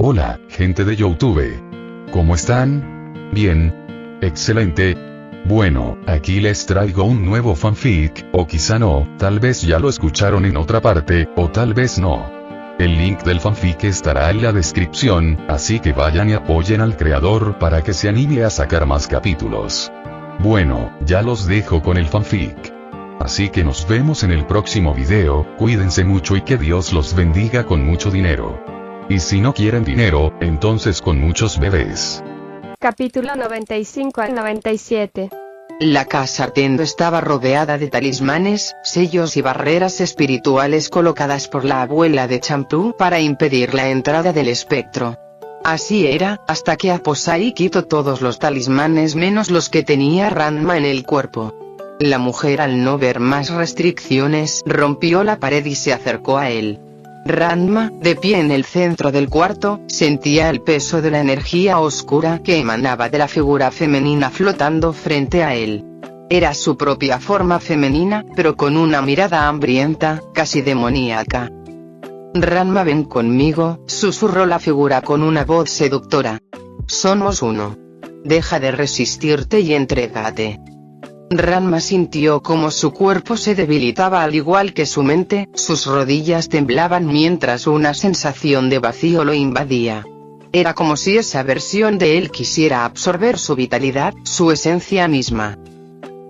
Hola, gente de YouTube. ¿Cómo están? Bien. Excelente. Bueno, aquí les traigo un nuevo fanfic, o quizá no, tal vez ya lo escucharon en otra parte, o tal vez no. El link del fanfic estará en la descripción, así que vayan y apoyen al creador para que se anime a sacar más capítulos. Bueno, ya los dejo con el fanfic. Así que nos vemos en el próximo video, cuídense mucho y que Dios los bendiga con mucho dinero. Y si no quieren dinero, entonces con muchos bebés. Capítulo 95 al 97. La casa Tendo estaba rodeada de talismanes, sellos y barreras espirituales colocadas por la abuela de Champú para impedir la entrada del espectro. Así era, hasta que Aposai quitó todos los talismanes menos los que tenía Ranma en el cuerpo. La mujer, al no ver más restricciones, rompió la pared y se acercó a él. Ranma, de pie en el centro del cuarto, sentía el peso de la energía oscura que emanaba de la figura femenina flotando frente a él. Era su propia forma femenina, pero con una mirada hambrienta, casi demoníaca. Ranma, ven conmigo, susurró la figura con una voz seductora. Somos uno. Deja de resistirte y entrégate. Ranma sintió como su cuerpo se debilitaba al igual que su mente, sus rodillas temblaban mientras una sensación de vacío lo invadía. Era como si esa versión de él quisiera absorber su vitalidad, su esencia misma.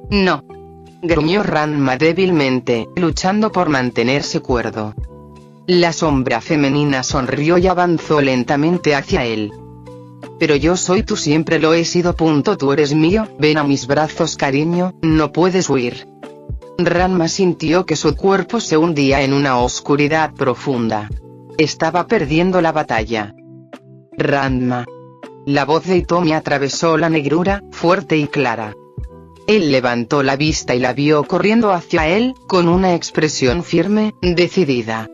No. Gruñó Ranma débilmente, luchando por mantenerse cuerdo. La sombra femenina sonrió y avanzó lentamente hacia él. Pero yo soy tú, siempre lo he sido. Tú eres mío, ven a mis brazos, cariño, no puedes huir. Ranma sintió que su cuerpo se hundía en una oscuridad profunda. Estaba perdiendo la batalla. Ranma. La voz de Hitomi atravesó la negrura, fuerte y clara. Él levantó la vista y la vio corriendo hacia él, con una expresión firme, decidida.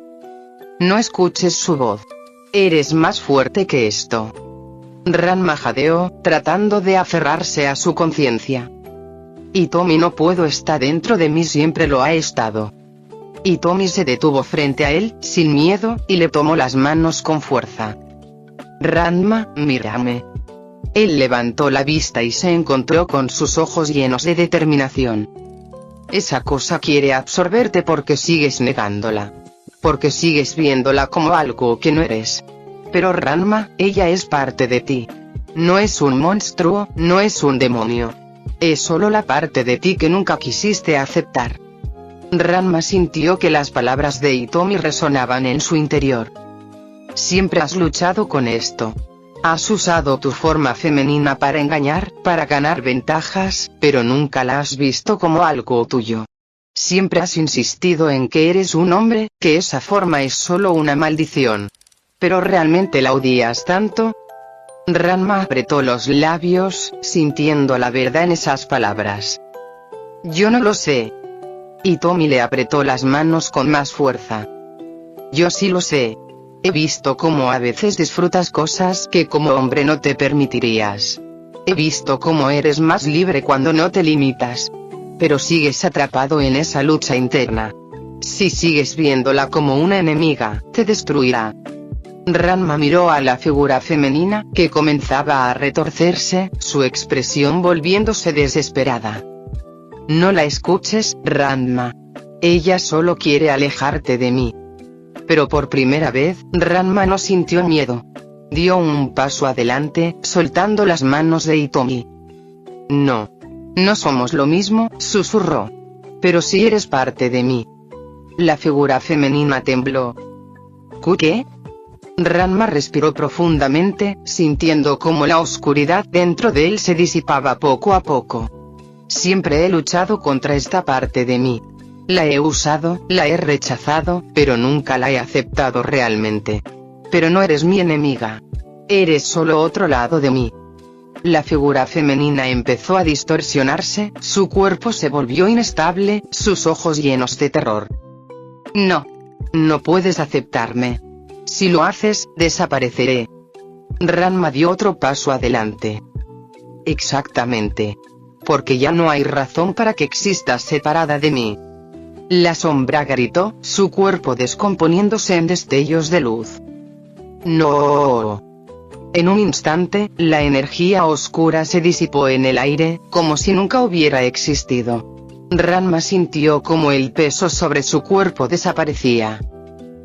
No escuches su voz. Eres más fuerte que esto. Ranma jadeó, tratando de aferrarse a su conciencia. Hitomi, no puedo, está dentro de mí, siempre lo ha estado. Hitomi se detuvo frente a él, sin miedo, y le tomó las manos con fuerza. Ranma, mírame. Él levantó la vista y se encontró con sus ojos llenos de determinación. Esa cosa quiere absorberte porque sigues negándola. Porque sigues viéndola como algo que no eres. Pero Ranma, ella es parte de ti. No es un monstruo, no es un demonio. Es solo la parte de ti que nunca quisiste aceptar. Ranma sintió que las palabras de Hitomi resonaban en su interior. Siempre has luchado con esto. Has usado tu forma femenina para engañar, para ganar ventajas, pero nunca la has visto como algo tuyo. Siempre has insistido en que eres un hombre, que esa forma es solo una maldición. ¿Pero realmente la odias tanto? Ranma apretó los labios, sintiendo la verdad en esas palabras. Yo no lo sé. Hitomi le apretó las manos con más fuerza. Yo sí lo sé. He visto cómo a veces disfrutas cosas que como hombre no te permitirías. He visto cómo eres más libre cuando no te limitas. Pero sigues atrapado en esa lucha interna. Si sigues viéndola como una enemiga, te destruirá. Ranma miró a la figura femenina, que comenzaba a retorcerse, su expresión volviéndose desesperada. No la escuches, Ranma. Ella solo quiere alejarte de mí. Pero por primera vez, Ranma no sintió miedo. Dio un paso adelante, soltando las manos de Hitomi. No. No somos lo mismo, susurró. Pero sí eres parte de mí. La figura femenina tembló. ¿Qué? Ranma respiró profundamente, sintiendo cómo la oscuridad dentro de él se disipaba poco a poco. Siempre he luchado contra esta parte de mí. La he usado, la he rechazado, pero nunca la he aceptado realmente. Pero no eres mi enemiga. Eres solo otro lado de mí. La figura femenina empezó a distorsionarse, su cuerpo se volvió inestable, sus ojos llenos de terror. No. No puedes aceptarme. Si lo haces, desapareceré. Ranma dio otro paso adelante. Exactamente. Porque ya no hay razón para que existas separada de mí. La sombra gritó, su cuerpo descomponiéndose en destellos de luz. No. En un instante, la energía oscura se disipó en el aire, como si nunca hubiera existido. Ranma sintió como el peso sobre su cuerpo desaparecía.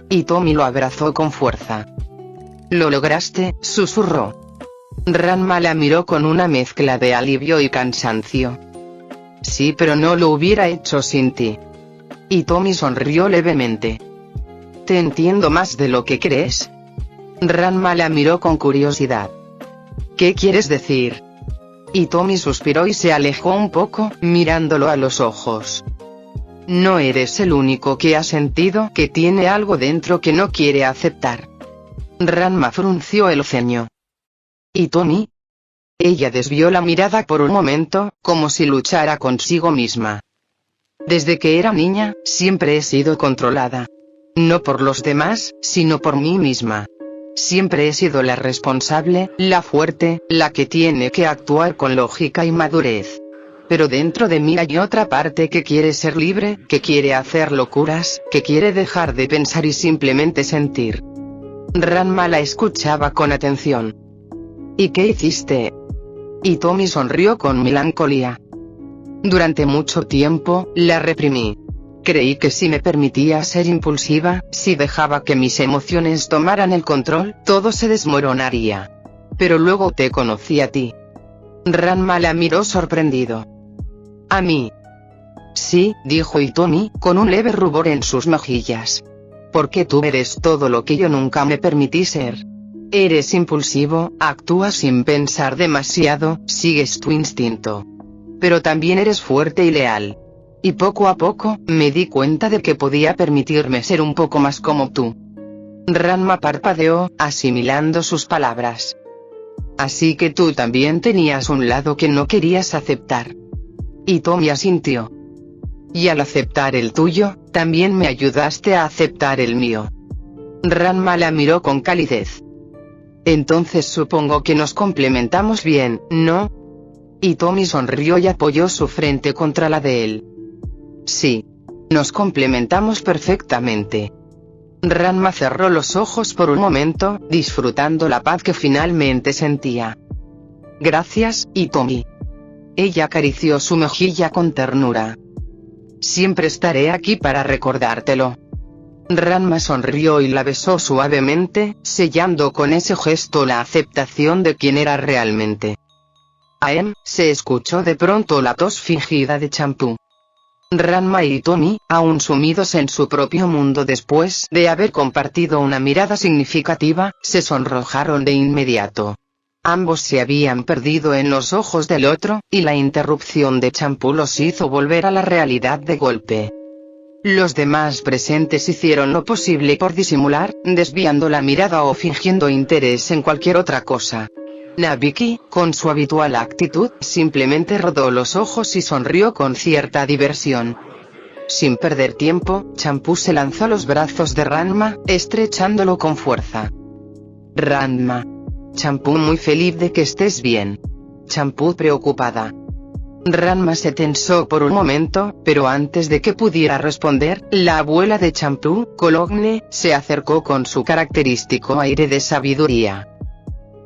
Hitomi lo abrazó con fuerza. «Lo lograste», susurró. Ranma la miró con una mezcla de alivio y cansancio. «Sí, pero no lo hubiera hecho sin ti». Hitomi sonrió levemente. «Te entiendo más de lo que crees». Ranma la miró con curiosidad. «¿Qué quieres decir?». Hitomi suspiró y se alejó un poco, mirándolo a los ojos. «No eres el único que ha sentido que tiene algo dentro que no quiere aceptar». Ranma frunció el ceño. «¿Hitomi?». Ella desvió la mirada por un momento, como si luchara consigo misma. «Desde que era niña, siempre he sido controlada. No por los demás, sino por mí misma. Siempre he sido la responsable, la fuerte, la que tiene que actuar con lógica y madurez. Pero dentro de mí hay otra parte que quiere ser libre, que quiere hacer locuras, que quiere dejar de pensar y simplemente sentir». Ranma la escuchaba con atención. «¿Y qué hiciste?». Hitomi sonrió con melancolía. «Durante mucho tiempo, la reprimí. Creí que si me permitía ser impulsiva, si dejaba que mis emociones tomaran el control, todo se desmoronaría. Pero luego te conocí a ti». Ranma la miró sorprendido. «¿A mí?». «Sí», dijo Hitomi, con un leve rubor en sus mejillas. «Porque tú eres todo lo que yo nunca me permití ser. Eres impulsivo, actúas sin pensar demasiado, sigues tu instinto. Pero también eres fuerte y leal. Y poco a poco, me di cuenta de que podía permitirme ser un poco más como tú». Ranma parpadeó, asimilando sus palabras. «Así que tú también tenías un lado que no querías aceptar». Hitomi asintió. «Y al aceptar el tuyo, también me ayudaste a aceptar el mío». Ranma la miró con calidez. «Entonces supongo que nos complementamos bien, ¿no?». Hitomi sonrió y apoyó su frente contra la de él. «Sí. Nos complementamos perfectamente». Ranma cerró los ojos por un momento, disfrutando la paz que finalmente sentía. «Gracias, Hitomi». Ella acarició su mejilla con ternura. «Siempre estaré aquí para recordártelo». Ranma sonrió y la besó suavemente, sellando con ese gesto la aceptación de quien era realmente. «Aem», se escuchó de pronto la tos fingida de Champú. Ranma y Hitomi, aún sumidos en su propio mundo después de haber compartido una mirada significativa, se sonrojaron de inmediato. Ambos se habían perdido en los ojos del otro, y la interrupción de Champú los hizo volver a la realidad de golpe. Los demás presentes hicieron lo posible por disimular, desviando la mirada o fingiendo interés en cualquier otra cosa. Nabiki, con su habitual actitud, simplemente rodó los ojos y sonrió con cierta diversión. Sin perder tiempo, Champú se lanzó a los brazos de Ranma, estrechándolo con fuerza. «Ranma». «Champú, muy feliz de que estés bien». Champú preocupada. Ranma se tensó por un momento, pero antes de que pudiera responder, la abuela de Champú, Cologne, se acercó con su característico aire de sabiduría.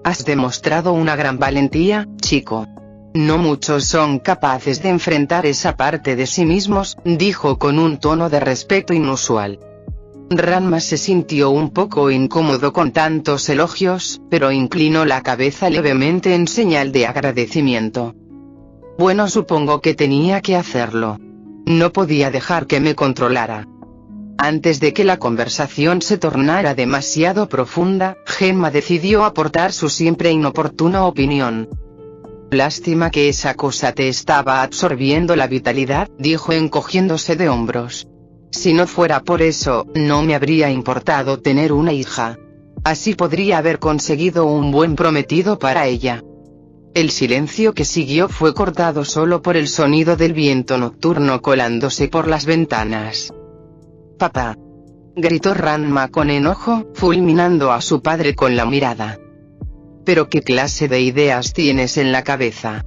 «Has demostrado una gran valentía, chico. No muchos son capaces de enfrentar esa parte de sí mismos», dijo con un tono de respeto inusual. Ranma se sintió un poco incómodo con tantos elogios, pero inclinó la cabeza levemente en señal de agradecimiento. «Bueno, supongo que tenía que hacerlo. No podía dejar que me controlara». Antes de que la conversación se tornara demasiado profunda, Genma decidió aportar su siempre inoportuna opinión. «Lástima que esa cosa te estaba absorbiendo la vitalidad», dijo encogiéndose de hombros. «Si no fuera por eso, no me habría importado tener una hija. Así podría haber conseguido un buen prometido para ella». El silencio que siguió fue cortado solo por el sonido del viento nocturno colándose por las ventanas. «Papá», gritó Ranma con enojo, fulminando a su padre con la mirada. «¿Pero qué clase de ideas tienes en la cabeza?»,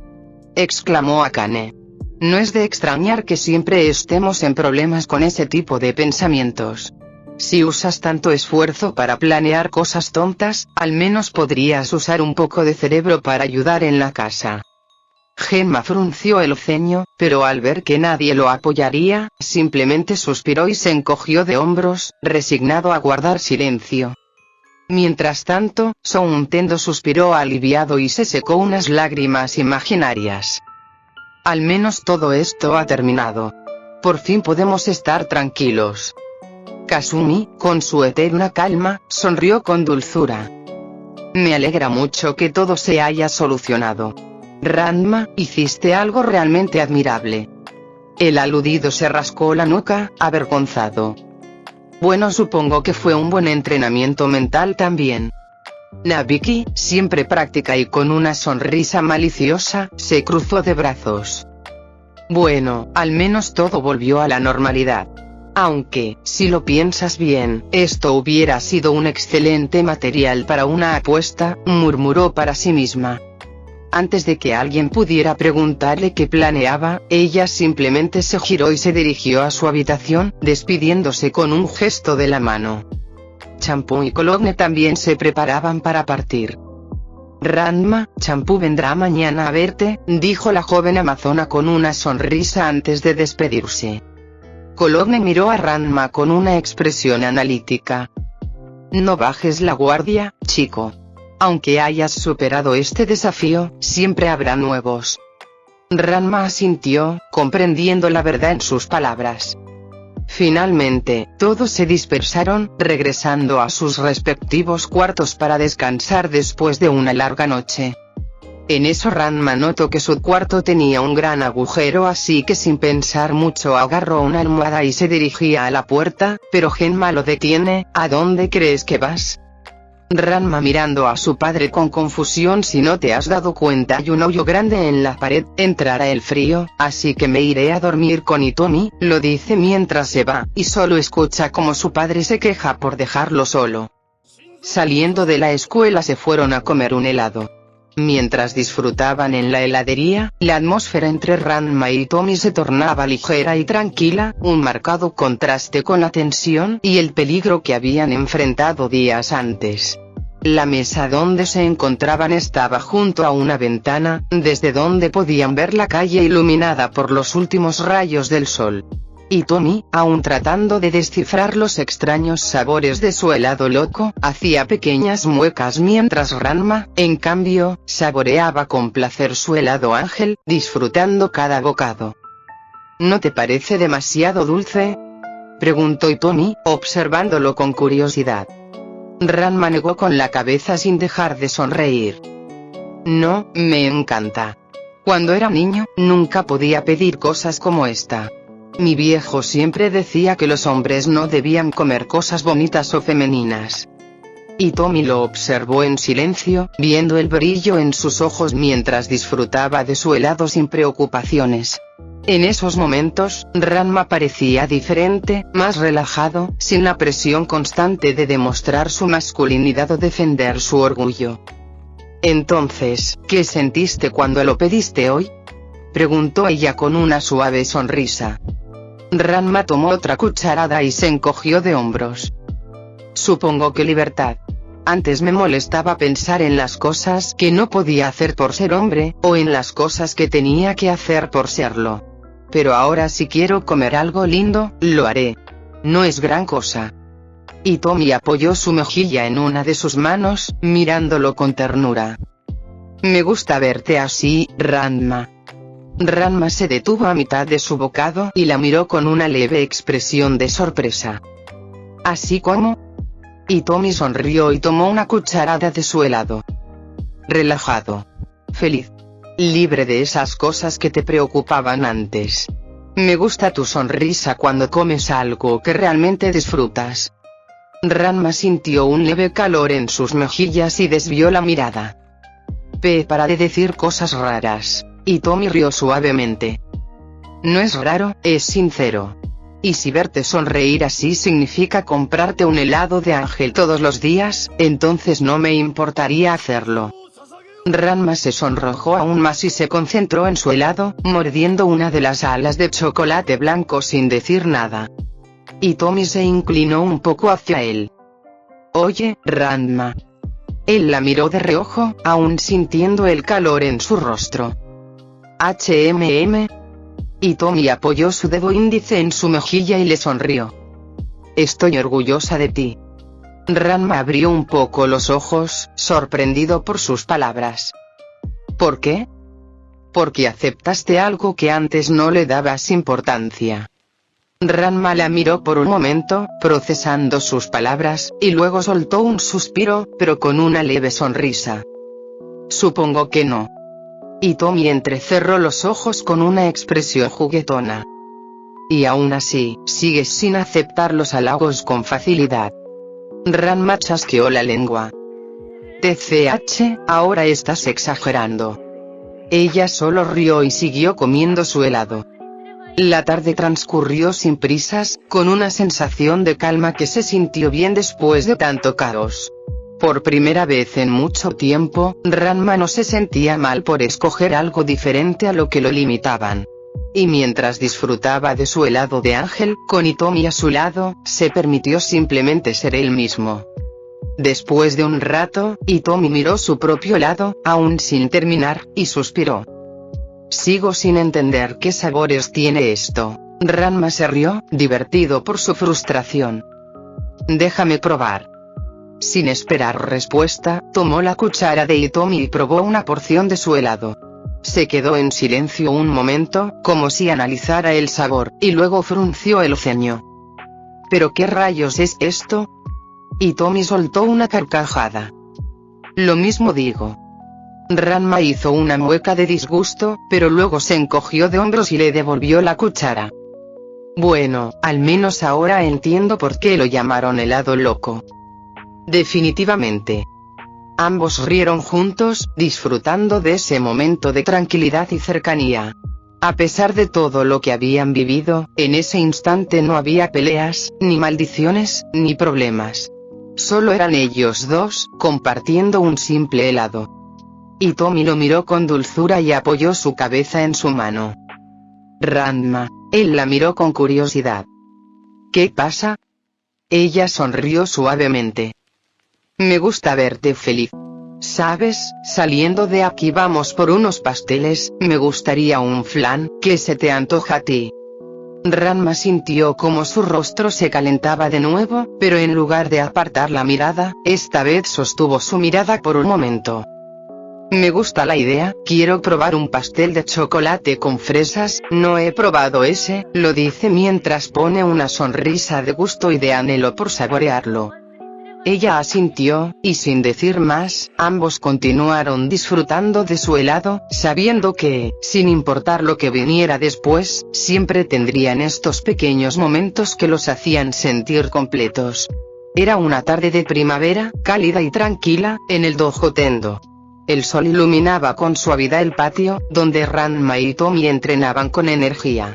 exclamó Akane. «No es de extrañar que siempre estemos en problemas con ese tipo de pensamientos. Si usas tanto esfuerzo para planear cosas tontas, al menos podrías usar un poco de cerebro para ayudar en la casa. Gemma frunció el ceño, pero al ver que nadie lo apoyaría, simplemente suspiró y se encogió de hombros, resignado a guardar silencio. Mientras tanto, Soundtendo suspiró aliviado y se secó unas lágrimas imaginarias. Al menos todo esto ha terminado. Por fin podemos estar tranquilos. Kasumi, con su eterna calma, sonrió con dulzura. Me alegra mucho que todo se haya solucionado. Ranma, hiciste algo realmente admirable. El aludido se rascó la nuca, avergonzado. Bueno, supongo que fue un buen entrenamiento mental también. Nabiki, siempre práctica y con una sonrisa maliciosa, se cruzó de brazos. Bueno, al menos todo volvió a la normalidad. Aunque, si lo piensas bien, esto hubiera sido un excelente material para una apuesta, murmuró para sí misma. Antes de que alguien pudiera preguntarle qué planeaba, ella simplemente se giró y se dirigió a su habitación, despidiéndose con un gesto de la mano. Champú y Cologne también se preparaban para partir. Ranma, Champú vendrá mañana a verte, dijo la joven amazona con una sonrisa antes de despedirse. Cologne miró a Ranma con una expresión analítica. No bajes la guardia, chico. Aunque hayas superado este desafío, siempre habrá nuevos. Ranma asintió, comprendiendo la verdad en sus palabras. Finalmente, todos se dispersaron, regresando a sus respectivos cuartos para descansar después de una larga noche. En eso Ranma notó que su cuarto tenía un gran agujero, así que sin pensar mucho agarró una almohada y se dirigía a la puerta, pero Gemma lo detiene. ¿A dónde crees que vas? Ranma mirando a su padre con confusión. Si no te has dado cuenta, hay un hoyo grande en la pared, entrará el frío, así que me iré a dormir con Hitomi, lo dice mientras se va, y solo escucha como su padre se queja por dejarlo solo. Saliendo de la escuela se fueron a comer un helado. Mientras disfrutaban en la heladería, la atmósfera entre Ranma y Hitomi se tornaba ligera y tranquila, un marcado contraste con la tensión y el peligro que habían enfrentado días antes. La mesa donde se encontraban estaba junto a una ventana, desde donde podían ver la calle iluminada por los últimos rayos del sol. Hitomi, aún tratando de descifrar los extraños sabores de su helado loco, hacía pequeñas muecas mientras Ranma, en cambio, saboreaba con placer su helado ángel, disfrutando cada bocado. ¿No te parece demasiado dulce?, preguntó Hitomi, observándolo con curiosidad. Ranma negó con la cabeza sin dejar de sonreír. No, me encanta. Cuando era niño, nunca podía pedir cosas como esta. Mi viejo siempre decía que los hombres no debían comer cosas bonitas o femeninas. Hitomi lo observó en silencio, viendo el brillo en sus ojos mientras disfrutaba de su helado sin preocupaciones. En esos momentos, Ranma parecía diferente, más relajado, sin la presión constante de demostrar su masculinidad o defender su orgullo. Entonces, ¿qué sentiste cuando lo pediste hoy?, preguntó ella con una suave sonrisa. Ranma tomó otra cucharada y se encogió de hombros. Supongo que libertad. Antes me molestaba pensar en las cosas que no podía hacer por ser hombre, o en las cosas que tenía que hacer por serlo. Pero ahora si quiero comer algo lindo, lo haré. No es gran cosa. Hitomi apoyó su mejilla en una de sus manos, mirándolo con ternura. Me gusta verte así, Ranma. Ranma se detuvo a mitad de su bocado y la miró con una leve expresión de sorpresa. ¿Así como? Hitomi sonrió y tomó una cucharada de su helado. Relajado. Feliz. Libre de esas cosas que te preocupaban antes. Me gusta tu sonrisa cuando comes algo que realmente disfrutas. Ranma sintió un leve calor en sus mejillas y desvió la mirada. Para de decir cosas raras. Hitomi rió suavemente. No es raro, es sincero. Y si verte sonreír así significa comprarte un helado de ángel todos los días, entonces no me importaría hacerlo. Ranma se sonrojó aún más y se concentró en su helado, mordiendo una de las alas de chocolate blanco sin decir nada. Hitomi se inclinó un poco hacia él. Oye, Ranma. Él la miró de reojo, aún sintiendo el calor en su rostro. Hitomi apoyó su dedo índice en su mejilla y le sonrió. Estoy orgullosa de ti. Ranma abrió un poco los ojos, sorprendido por sus palabras. ¿Por qué? Porque aceptaste algo que antes no le dabas importancia. Ranma la miró por un momento, procesando sus palabras, y luego soltó un suspiro, pero con una leve sonrisa. Supongo que no. Hitomi entrecerró los ojos con una expresión juguetona. Y aún así, sigues sin aceptar los halagos con facilidad. Ranma chasqueó la lengua. TCH, ahora estás exagerando. Ella solo rió y siguió comiendo su helado. La tarde transcurrió sin prisas, con una sensación de calma que se sintió bien después de tanto caos. Por primera vez en mucho tiempo, Ranma no se sentía mal por escoger algo diferente a lo que lo limitaban. Y mientras disfrutaba de su helado de ángel, con Hitomi a su lado, se permitió simplemente ser él mismo. Después de un rato, Hitomi miró su propio helado, aún sin terminar, y suspiró. Sigo sin entender qué sabores tiene esto. Ranma se rió, divertido por su frustración. Déjame probar. Sin esperar respuesta, tomó la cuchara de Hitomi y probó una porción de su helado. Se quedó en silencio un momento, como si analizara el sabor, y luego frunció el ceño. ¿Pero qué rayos es esto? Hitomi soltó una carcajada. Lo mismo digo. Ranma hizo una mueca de disgusto, pero luego se encogió de hombros y le devolvió la cuchara. Bueno, al menos ahora entiendo por qué lo llamaron helado loco. Definitivamente. Ambos rieron juntos, disfrutando de ese momento de tranquilidad y cercanía. A pesar de todo lo que habían vivido, en ese instante no había peleas, ni maldiciones, ni problemas. Solo eran ellos dos, compartiendo un simple helado. Hitomi lo miró con dulzura y apoyó su cabeza en su mano. Ranma. Él la miró con curiosidad. ¿Qué pasa? Ella sonrió suavemente. Me gusta verte feliz. ¿Sabes? Saliendo de aquí vamos por unos pasteles, me gustaría un flan, ¿qué se te antoja a ti? Ranma sintió como su rostro se calentaba de nuevo, pero en lugar de apartar la mirada, esta vez sostuvo su mirada por un momento. Me gusta la idea, quiero probar un pastel de chocolate con fresas, no he probado ese, lo dice mientras pone una sonrisa de gusto y de anhelo por saborearlo. Ella asintió, y sin decir más, ambos continuaron disfrutando de su helado, sabiendo que, sin importar lo que viniera después, siempre tendrían estos pequeños momentos que los hacían sentir completos. Era una tarde de primavera, cálida y tranquila, en el Dojo Tendo. El sol iluminaba con suavidad el patio, donde Ranma y Hitomi entrenaban con energía.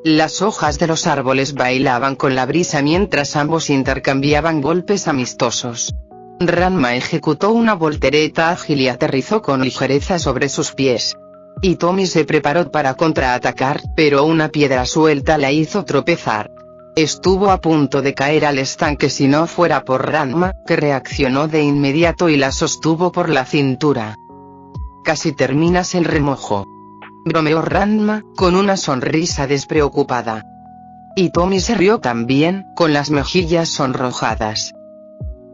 Las hojas de los árboles bailaban con la brisa mientras ambos intercambiaban golpes amistosos. Ranma ejecutó una voltereta ágil y aterrizó con ligereza sobre sus pies. Hitomi se preparó para contraatacar, pero una piedra suelta la hizo tropezar. Estuvo a punto de caer al estanque si no fuera por Ranma, que reaccionó de inmediato y la sostuvo por la cintura. Casi terminas el remojo. Bromeó Ranma, con una sonrisa despreocupada. Hitomi se rió también, con las mejillas sonrojadas.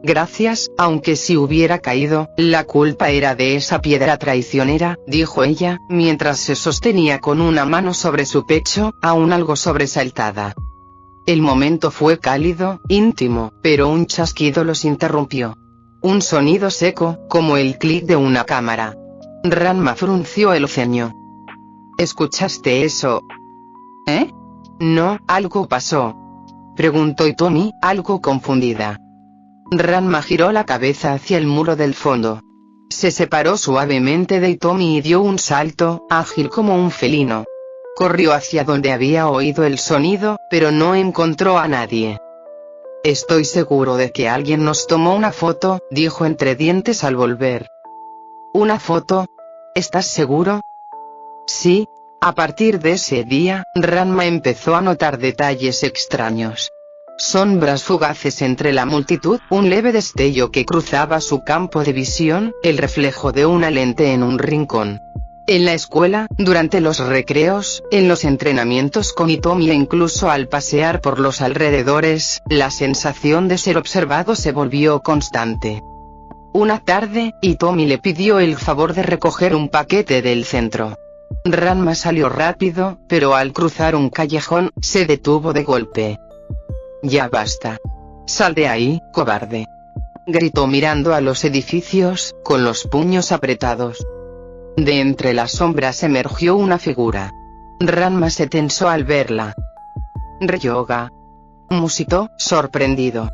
Gracias, aunque si hubiera caído, la culpa era de esa piedra traicionera, dijo ella, mientras se sostenía con una mano sobre su pecho, aún algo sobresaltada. El momento fue cálido, íntimo, pero un chasquido los interrumpió. Un sonido seco, como el clic de una cámara. Ranma frunció el ceño. ¿Escuchaste eso? ¿Eh? No, algo pasó. Preguntó Hitomi, algo confundida. Ranma giró la cabeza hacia el muro del fondo. Se separó suavemente de Hitomi y dio un salto, ágil como un felino. Corrió hacia donde había oído el sonido, pero no encontró a nadie. Estoy seguro de que alguien nos tomó una foto, dijo entre dientes al volver. ¿Una foto? ¿Estás seguro? Sí. A partir de ese día, Ranma empezó a notar detalles extraños. sombras fugaces entre la multitud, un leve destello que cruzaba su campo de visión, el reflejo de una lente en un rincón. En la escuela, durante los recreos, en los entrenamientos con Hitomi e incluso al pasear por los alrededores, la sensación de ser observado se volvió constante. Una tarde, Hitomi le pidió el favor de recoger un paquete del centro. Ranma salió rápido, pero al cruzar un callejón, se detuvo de golpe. «Ya basta. Sal de ahí, cobarde», gritó mirando a los edificios, con los puños apretados. De entre las sombras emergió una figura. Ranma se tensó al verla. «Ryoga», musitó, sorprendido.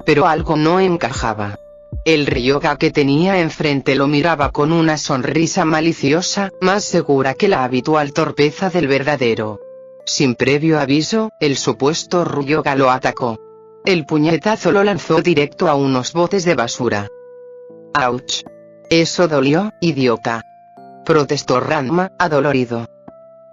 Pero algo no encajaba. El Ryoga que tenía enfrente lo miraba con una sonrisa maliciosa, más segura que la habitual torpeza del verdadero. Sin previo aviso, el supuesto Ryoga lo atacó. El puñetazo lo lanzó directo a unos botes de basura. «¡Auch! Eso dolió, idiota», protestó Ranma, adolorido.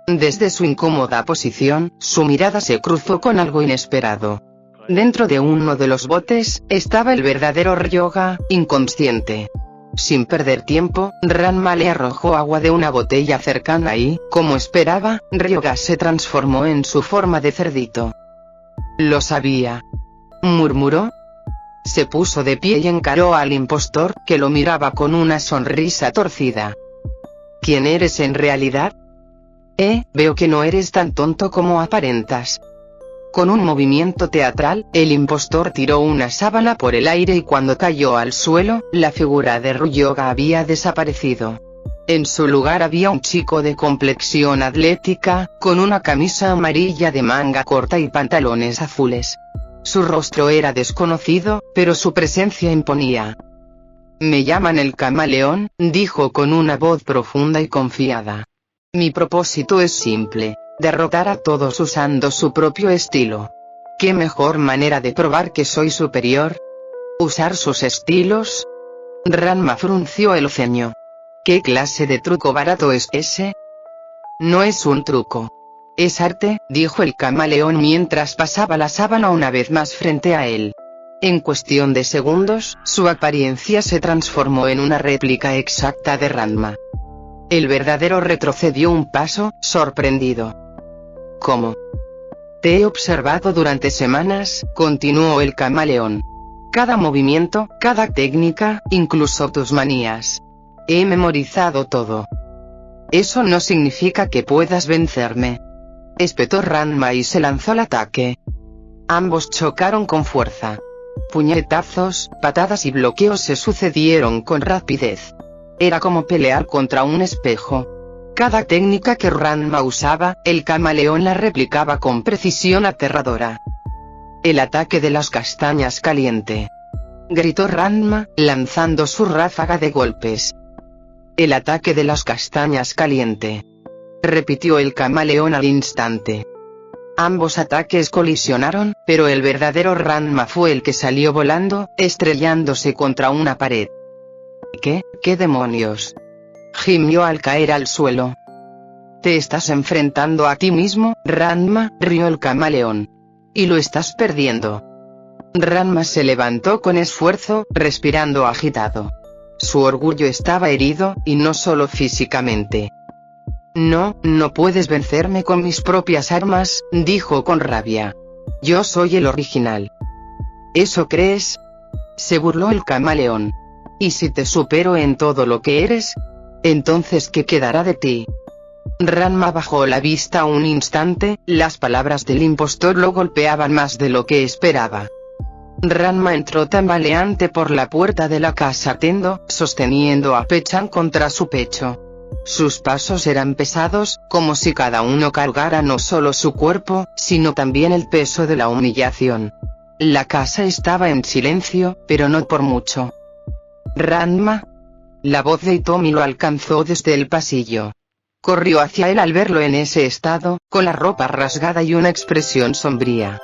Desde su incómoda posición, su mirada se cruzó con algo inesperado. Dentro de uno de los botes, estaba el verdadero Ryoga, inconsciente. Sin perder tiempo, Ranma le arrojó agua de una botella cercana y, como esperaba, Ryoga se transformó en su forma de cerdito. «Lo sabía», murmuró. Se puso de pie y encaró al impostor, que lo miraba con una sonrisa torcida. «¿Quién eres en realidad? Veo que no eres tan tonto como aparentas». Con un movimiento teatral, el impostor tiró una sábana por el aire y cuando cayó al suelo, la figura de Ryoga había desaparecido. En su lugar había un chico de complexión atlética, con una camisa amarilla de manga corta y pantalones azules. Su rostro era desconocido, pero su presencia imponía. «Me llaman el Camaleón», dijo con una voz profunda y confiada. «Mi propósito es simple. Derrotar a todos usando su propio estilo. ¿Qué mejor manera de probar que soy superior? ¿Usar sus estilos?» Ranma frunció el ceño. «¿Qué clase de truco barato es ese?» «No es un truco. Es arte», dijo el camaleón mientras pasaba la sábana una vez más frente a él. En cuestión de segundos, su apariencia se transformó en una réplica exacta de Ranma. El verdadero retrocedió un paso, sorprendido. «¿Cómo?» «Te he observado durante semanas», continuó el camaleón. «Cada movimiento, cada técnica, incluso tus manías. He memorizado todo». «Eso no significa que puedas vencerme», espetó Ranma y se lanzó al ataque. Ambos chocaron con fuerza. Puñetazos, patadas y bloqueos se sucedieron con rapidez. Era como pelear contra un espejo. Cada técnica que Ranma usaba, el camaleón la replicaba con precisión aterradora. «El ataque de las castañas caliente», gritó Ranma, lanzando su ráfaga de golpes. «El ataque de las castañas caliente», repitió el camaleón al instante. Ambos ataques colisionaron, pero el verdadero Ranma fue el que salió volando, estrellándose contra una pared. ¿Qué demonios?», gimió al caer al suelo. «Te estás enfrentando a ti mismo, Ranma», rió el camaleón. «Y lo estás perdiendo». Ranma se levantó con esfuerzo, respirando agitado. Su orgullo estaba herido, y no solo físicamente. «No puedes vencerme con mis propias armas», dijo con rabia. «Yo soy el original». «¿Eso crees?», se burló el camaleón. «¿Y si te supero en todo lo que eres? Entonces ¿qué quedará de ti?». Ranma bajó la vista un instante, las palabras del impostor lo golpeaban más de lo que esperaba. Ranma entró tambaleante por la puerta de la casa Tendo, sosteniendo a Pechan contra su pecho. Sus pasos eran pesados, como si cada uno cargara no solo su cuerpo, sino también el peso de la humillación. La casa estaba en silencio, pero no por mucho. «Ranma». La voz de Hitomi lo alcanzó desde el pasillo. Corrió hacia él al verlo en ese estado, con la ropa rasgada y una expresión sombría.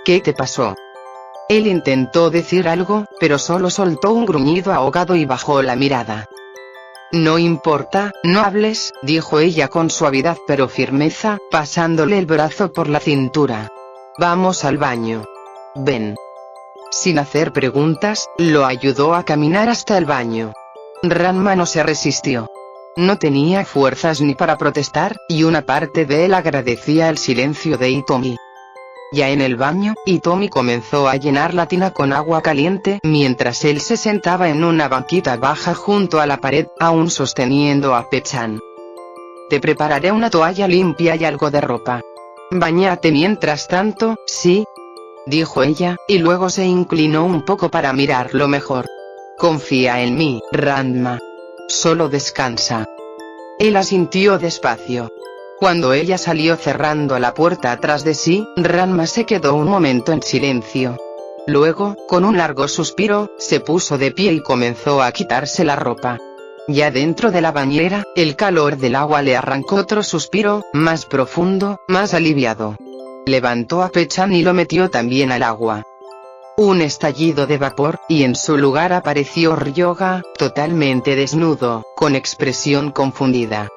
«¿Qué te pasó?». Él intentó decir algo, pero solo soltó un gruñido ahogado y bajó la mirada. «No importa, no hables», dijo ella con suavidad pero firmeza, pasándole el brazo por la cintura. «Vamos al baño». Ven. Sin hacer preguntas, lo ayudó a caminar hasta el baño. Ranma no se resistió. No tenía fuerzas ni para protestar, y una parte de él agradecía el silencio de Hitomi. Ya en el baño, Hitomi comenzó a llenar la tina con agua caliente mientras él se sentaba en una banquita baja junto a la pared, aún sosteniendo a Pechan. Te prepararé una toalla limpia y algo de ropa. Báñate mientras tanto, ¿sí?, dijo ella, y luego se inclinó un poco para mirarlo mejor. Confía en mí, Ranma. Solo descansa. Él asintió despacio. Cuando ella salió cerrando la puerta atrás de sí, Ranma se quedó un momento en silencio. Luego, con un largo suspiro, se puso de pie y comenzó a quitarse la ropa. Ya dentro de la bañera, el calor del agua le arrancó otro suspiro, más profundo, más aliviado. Levantó a Pechan y lo metió también al agua. Un estallido de vapor, y en su lugar apareció Ryoga, totalmente desnudo, con expresión confundida.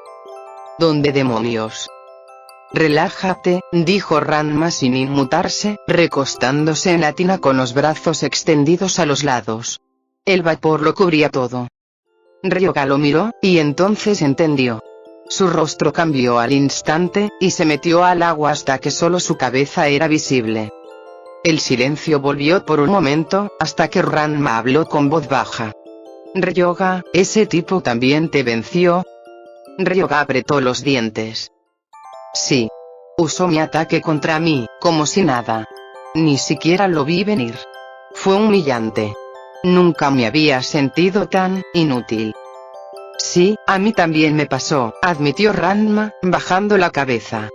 ¿Dónde demonios? Relájate, dijo Ranma sin inmutarse, recostándose en la tina con los brazos extendidos a los lados. El vapor lo cubría todo. Ryoga lo miró, y entonces entendió. Su rostro cambió al instante, y se metió al agua hasta que solo su cabeza era visible. El silencio volvió por un momento, hasta que Ranma habló con voz baja. Ryoga, ¿ese tipo también te venció? Ryoga apretó los dientes. Sí. Usó mi ataque contra mí, como si nada. Ni siquiera lo vi venir. Fue humillante. Nunca me había sentido tan inútil. Sí, a mí también me pasó, admitió Ranma, bajando la cabeza.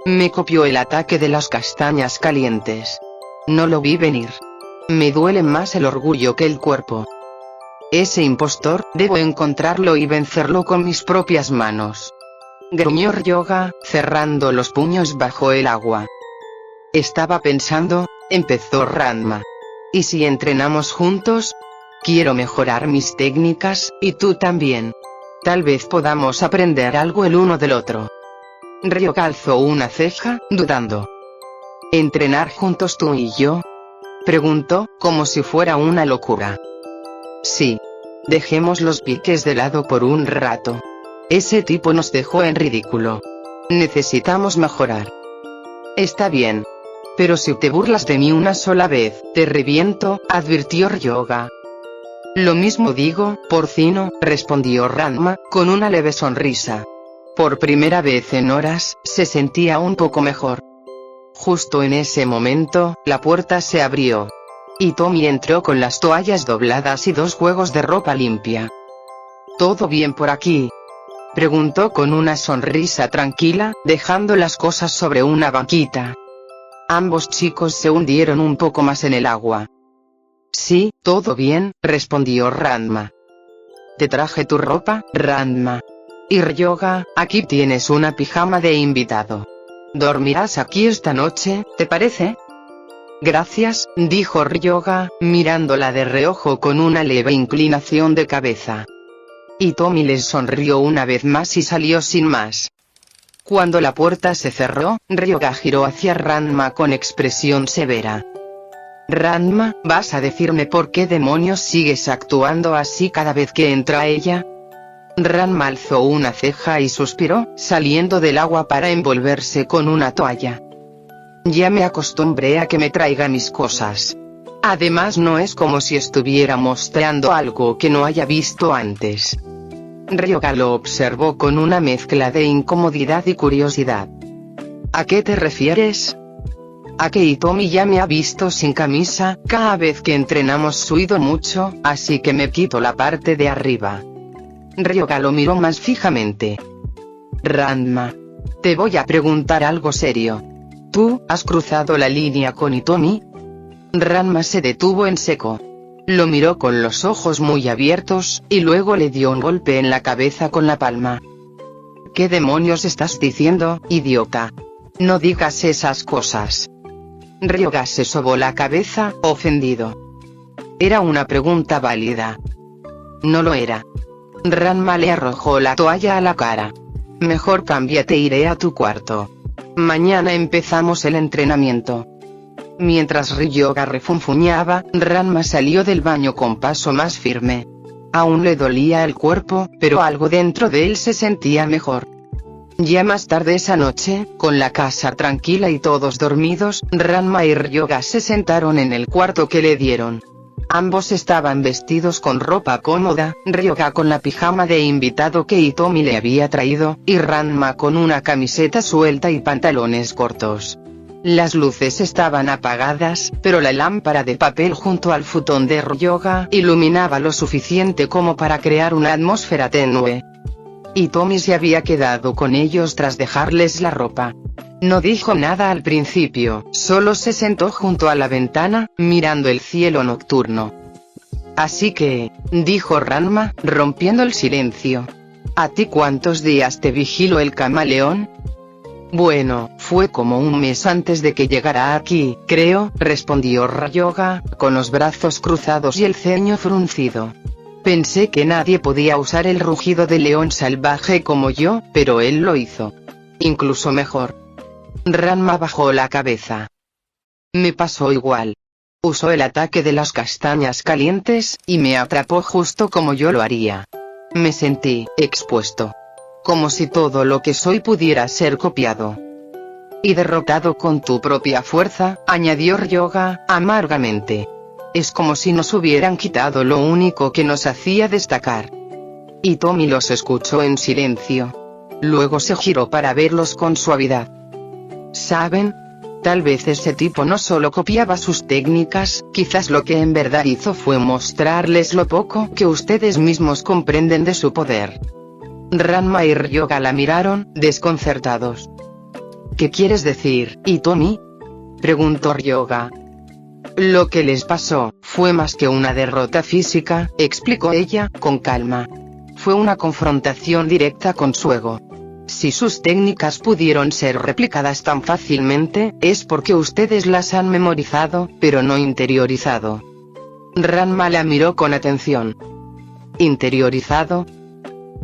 Me copió el ataque de las castañas calientes. No lo vi venir. Me duele más el orgullo que el cuerpo. Ese impostor, debo encontrarlo y vencerlo con mis propias manos. Gruñó Ryoga, cerrando los puños bajo el agua. Estaba pensando, empezó Ranma. ¿Y si entrenamos juntos? Quiero mejorar mis técnicas, y tú también. Tal vez podamos aprender algo el uno del otro. Ryoga alzó una ceja, dudando. ¿Entrenar juntos tú y yo?, preguntó, como si fuera una locura. Sí. Dejemos los piques de lado por un rato. Ese tipo nos dejó en ridículo. Necesitamos mejorar. Está bien. Pero si te burlas de mí una sola vez, te reviento, advirtió Ryoga. Lo mismo digo, porcino, respondió Ranma, con una leve sonrisa. Por primera vez en horas, se sentía un poco mejor. Justo en ese momento, la puerta se abrió. Hitomi entró con las toallas dobladas y 2 juegos de ropa limpia. ¿Todo bien por aquí?, preguntó con una sonrisa tranquila, dejando las cosas sobre una banquita. Ambos chicos se hundieron un poco más en el agua. Sí, todo bien, respondió Ranma. Te traje tu ropa, Ranma. Y Ryoga, aquí tienes una pijama de invitado. ¿Dormirás aquí esta noche, te parece? Gracias, dijo Ryoga, mirándola de reojo con una leve inclinación de cabeza. Hitomi les sonrió una vez más y salió sin más. Cuando la puerta se cerró, Ryoga giró hacia Ranma con expresión severa. Ranma, ¿vas a decirme por qué demonios sigues actuando así cada vez que entra ella? Ranma alzó una ceja y suspiró, saliendo del agua para envolverse con una toalla. Ya me acostumbré a que me traiga mis cosas. Además no es como si estuviera mostrando algo que no haya visto antes. Ryoga lo observó con una mezcla de incomodidad y curiosidad. ¿A qué te refieres? A que Hitomi ya me ha visto sin camisa, cada vez que entrenamos sudo mucho, así que me quito la parte de arriba. Ryoga lo miró más fijamente. Ranma. Te voy a preguntar algo serio. ¿Tú has cruzado la línea con Hitomi? Ranma se detuvo en seco. Lo miró con los ojos muy abiertos, y luego le dio un golpe en la cabeza con la palma. ¿Qué demonios estás diciendo, idiota? No digas esas cosas. Ryoga se sobó la cabeza, ofendido. Era una pregunta válida. No lo era. Ranma le arrojó la toalla a la cara. Mejor cámbiate, iré a tu cuarto. Mañana empezamos el entrenamiento. Mientras Ryoga refunfuñaba, Ranma salió del baño con paso más firme. Aún le dolía el cuerpo, pero algo dentro de él se sentía mejor. Ya más tarde esa noche, con la casa tranquila y todos dormidos, Ranma y Ryoga se sentaron en el cuarto que le dieron. Ambos estaban vestidos con ropa cómoda, Ryoga con la pijama de invitado que Hitomi le había traído, y Ranma con una camiseta suelta y pantalones cortos. Las luces estaban apagadas, pero la lámpara de papel junto al futón de Ryoga iluminaba lo suficiente como para crear una atmósfera tenue. Hitomi se había quedado con ellos tras dejarles la ropa. No dijo nada al principio, solo se sentó junto a la ventana, mirando el cielo nocturno. Así que, dijo Ranma, rompiendo el silencio. ¿A ti cuántos días te vigiló el camaleón? Bueno, fue como un mes antes de que llegara aquí, creo, respondió Ryoga, con los brazos cruzados y el ceño fruncido. Pensé que nadie podía usar el rugido de león salvaje como yo, pero él lo hizo. Incluso mejor. Ranma bajó la cabeza. Me pasó igual. Usó el ataque de las castañas calientes, y me atrapó justo como yo lo haría. Me sentí expuesto. Como si todo lo que soy pudiera ser copiado. Y derrotado con tu propia fuerza, añadió Ryoga, amargamente. Es como si nos hubieran quitado lo único que nos hacía destacar. Hitomi los escuchó en silencio. Luego se giró para verlos con suavidad. ¿Saben? Tal vez ese tipo no solo copiaba sus técnicas, quizás lo que en verdad hizo fue mostrarles lo poco que ustedes mismos comprenden de su poder. Ranma y Ryoga la miraron, desconcertados. ¿Qué quieres decir, Hitomi? Preguntó Ryoga. Lo que les pasó, fue más que una derrota física, explicó ella, con calma. Fue una confrontación directa con su ego. Si sus técnicas pudieron ser replicadas tan fácilmente, es porque ustedes las han memorizado, pero no interiorizado. Ranma la miró con atención. ¿Interiorizado?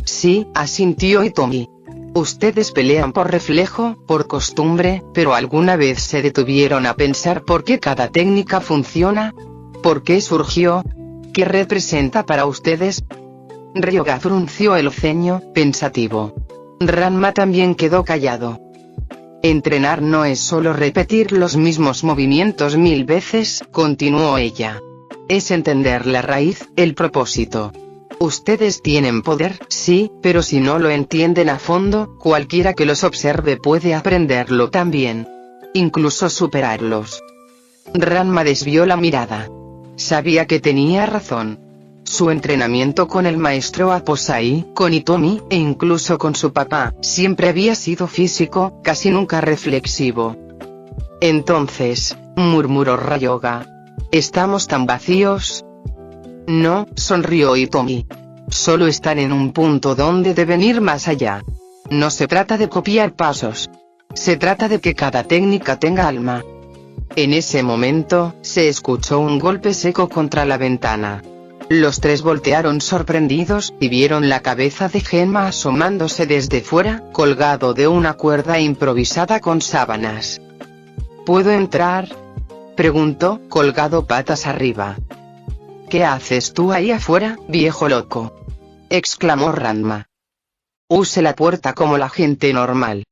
Sí, asintió Hitomi. Ustedes pelean por reflejo, por costumbre, pero ¿alguna vez se detuvieron a pensar por qué cada técnica funciona? ¿Por qué surgió? ¿Qué representa para ustedes? Ryoga frunció el ceño, pensativo. Ranma también quedó callado. Entrenar no es solo repetir los mismos movimientos 1000 veces, continuó ella. Es entender la raíz, el propósito. Ustedes tienen poder, sí, pero si no lo entienden a fondo, cualquiera que los observe puede aprenderlo también. Incluso superarlos. Ranma desvió la mirada. Sabía que tenía razón. Su entrenamiento con el maestro Aposai, con Hitomi, e incluso con su papá, siempre había sido físico, casi nunca reflexivo. Entonces, murmuró Ryoga. ¿Estamos tan vacíos? No, sonrió Hitomi. Solo están en un punto donde deben ir más allá. No se trata de copiar pasos. Se trata de que cada técnica tenga alma. En ese momento, se escuchó un golpe seco contra la ventana. Los tres voltearon sorprendidos, y vieron la cabeza de Genma asomándose desde fuera, colgado de una cuerda improvisada con sábanas. ¿Puedo entrar?, preguntó, colgado patas arriba. ¿Qué haces tú ahí afuera, viejo loco?, exclamó Ranma. Use la puerta como la gente normal,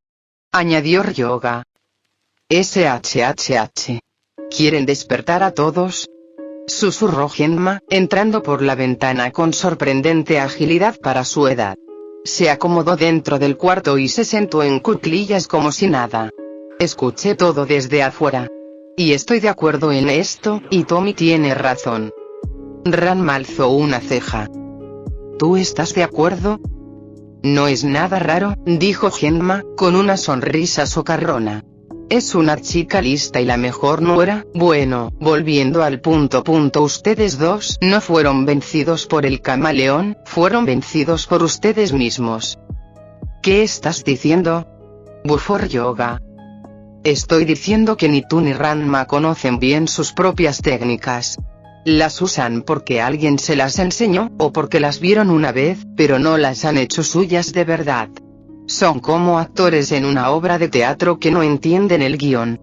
añadió Ryoga. SHHH. ¿Quieren despertar a todos?, susurró Genma, entrando por la ventana con sorprendente agilidad para su edad. Se acomodó dentro del cuarto y se sentó en cuclillas como si nada. Escuché todo desde afuera. Y estoy de acuerdo en esto, Hitomi tiene razón. Ranma alzó una ceja. ¿Tú estás de acuerdo? No es nada raro, dijo Genma, con una sonrisa socarrona. Es una chica lista y la mejor nuera. Bueno, volviendo al punto, ustedes dos no fueron vencidos por el camaleón, fueron vencidos por ustedes mismos. ¿Qué estás diciendo?, bufó Ryoga. Estoy diciendo que ni tú ni Ranma conocen bien sus propias técnicas. Las usan porque alguien se las enseñó, o porque las vieron una vez, pero no las han hecho suyas de verdad. Son como actores en una obra de teatro que no entienden el guión.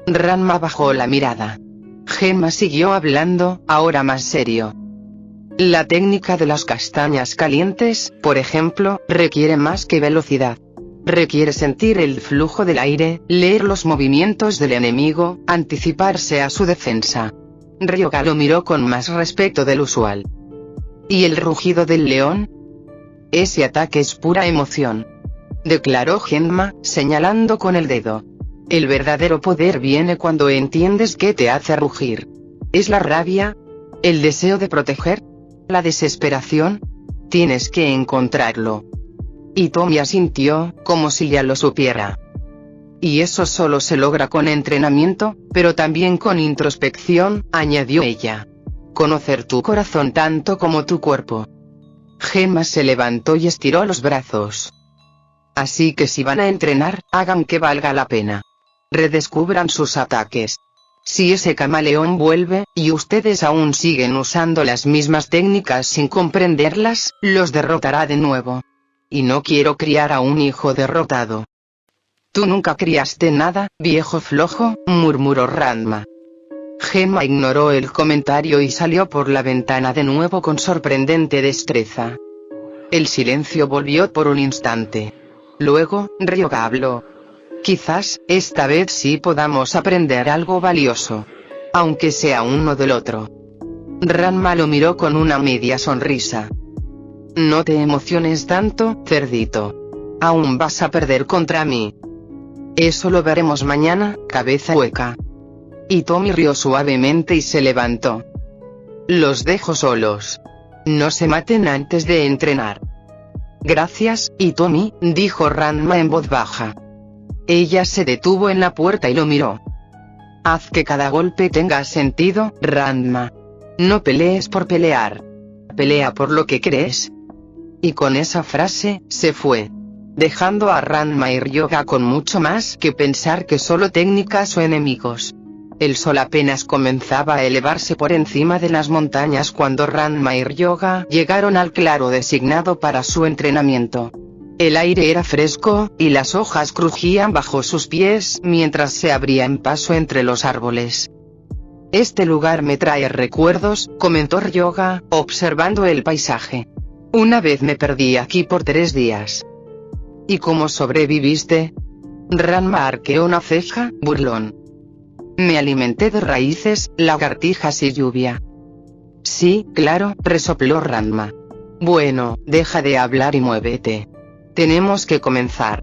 Ranma bajó la mirada. Genma siguió hablando, ahora más serio. La técnica de las castañas calientes, por ejemplo, requiere más que velocidad. Requiere sentir el flujo del aire, leer los movimientos del enemigo, anticiparse a su defensa. Ryoga lo miró con más respeto del usual. ¿Y el rugido del león? Ese ataque es pura emoción, declaró Genma, señalando con el dedo. El verdadero poder viene cuando entiendes qué te hace rugir. ¿Es la rabia? ¿El deseo de proteger? ¿La desesperación? Tienes que encontrarlo. Hitomi asintió, como si ya lo supiera. Y eso solo se logra con entrenamiento, pero también con introspección, añadió ella. Conocer tu corazón tanto como tu cuerpo. Genma se levantó y estiró los brazos. Así que si van a entrenar, hagan que valga la pena. Redescubran sus ataques. Si ese camaleón vuelve, y ustedes aún siguen usando las mismas técnicas sin comprenderlas, los derrotará de nuevo. Y no quiero criar a un hijo derrotado. Tú nunca criaste nada, viejo flojo, murmuró Ranma. Genma ignoró el comentario y salió por la ventana de nuevo con sorprendente destreza. El silencio volvió por un instante. Luego, Ryoga habló. Quizás, esta vez sí podamos aprender algo valioso. Aunque sea uno del otro. Ranma lo miró con una media sonrisa. No te emociones tanto, cerdito. Aún vas a perder contra mí. Eso lo veremos mañana, cabeza hueca. Hitomi rió suavemente y se levantó. Los dejo solos. No se maten antes de entrenar. Gracias, Hitomi, dijo Ranma en voz baja. Ella se detuvo en la puerta y lo miró. Haz que cada golpe tenga sentido, Ranma. No pelees por pelear. Pelea por lo que crees. Y con esa frase, se fue. Dejando a Ranma y Ryoga con mucho más que pensar que solo técnicas o enemigos. El sol apenas comenzaba a elevarse por encima de las montañas cuando Ranma y Ryoga llegaron al claro designado para su entrenamiento. El aire era fresco, y las hojas crujían bajo sus pies mientras se abrían paso entre los árboles. Este lugar me trae recuerdos, comentó Ryoga, observando el paisaje. Una vez me perdí aquí por 3 días. ¿Y cómo sobreviviste? Ranma arqueó una ceja, burlón. Me alimenté de raíces, lagartijas y lluvia. Sí, claro, resopló Ranma. Bueno, deja de hablar y muévete. Tenemos que comenzar.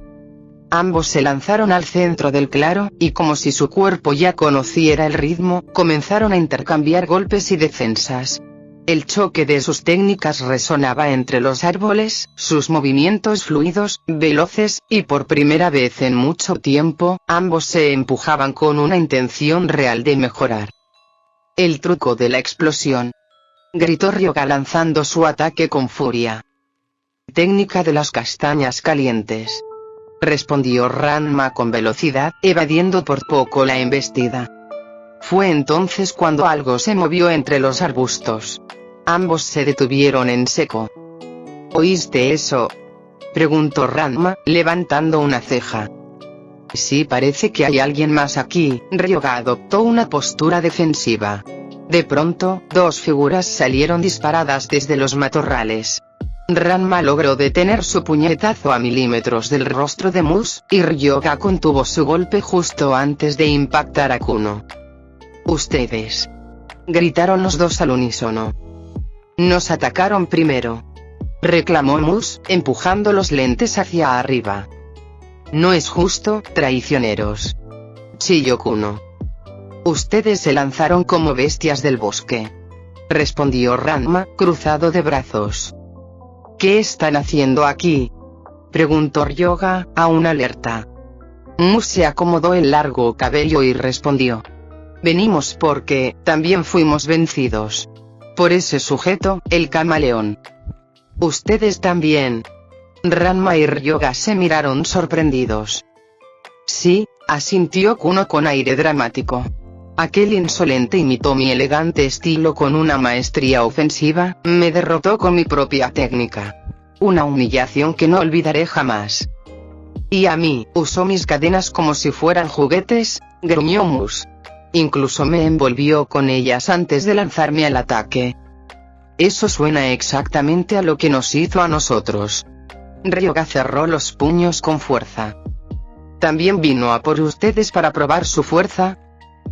Ambos se lanzaron al centro del claro, y como si su cuerpo ya conociera el ritmo, comenzaron a intercambiar golpes y defensas. El choque de sus técnicas resonaba entre los árboles, sus movimientos fluidos, veloces, y por primera vez en mucho tiempo, ambos se empujaban con una intención real de mejorar. El truco de la explosión. Gritó Ryoga lanzando su ataque con furia. Técnica de las castañas calientes. Respondió Ranma con velocidad, evadiendo por poco la embestida. Fue entonces cuando algo se movió entre los arbustos. Ambos se detuvieron en seco. ¿Oíste eso?, preguntó Ranma, levantando una ceja. Sí, parece que hay alguien más aquí. Ryoga adoptó una postura defensiva. De pronto, 2 figuras salieron disparadas desde los matorrales. Ranma logró detener su puñetazo a milímetros del rostro de Mus, y Ryoga contuvo su golpe justo antes de impactar a Kuno. «Ustedes», gritaron los dos al unísono. «Nos atacaron primero», reclamó Mus, empujando los lentes hacia arriba. «No es justo, traicioneros», chilló Kuno. «Ustedes se lanzaron como bestias del bosque», respondió Ranma, cruzado de brazos. «¿Qué están haciendo aquí?», preguntó Ryoga, aún alerta. Mus se acomodó el largo cabello y respondió. «Venimos porque, también fuimos vencidos. Por ese sujeto, el camaleón». «¿Ustedes también?». Ranma y Ryoga se miraron sorprendidos. «Sí», asintió Kuno con aire dramático. «Aquel insolente imitó mi elegante estilo con una maestría ofensiva, me derrotó con mi propia técnica. Una humillación que no olvidaré jamás. Y a mí, usó mis cadenas como si fueran juguetes». gruñó Mus. Incluso me envolvió con ellas antes de lanzarme al ataque. Eso suena exactamente a lo que nos hizo a nosotros. Ryoga cerró los puños con fuerza. ¿También vino a por ustedes para probar su fuerza?,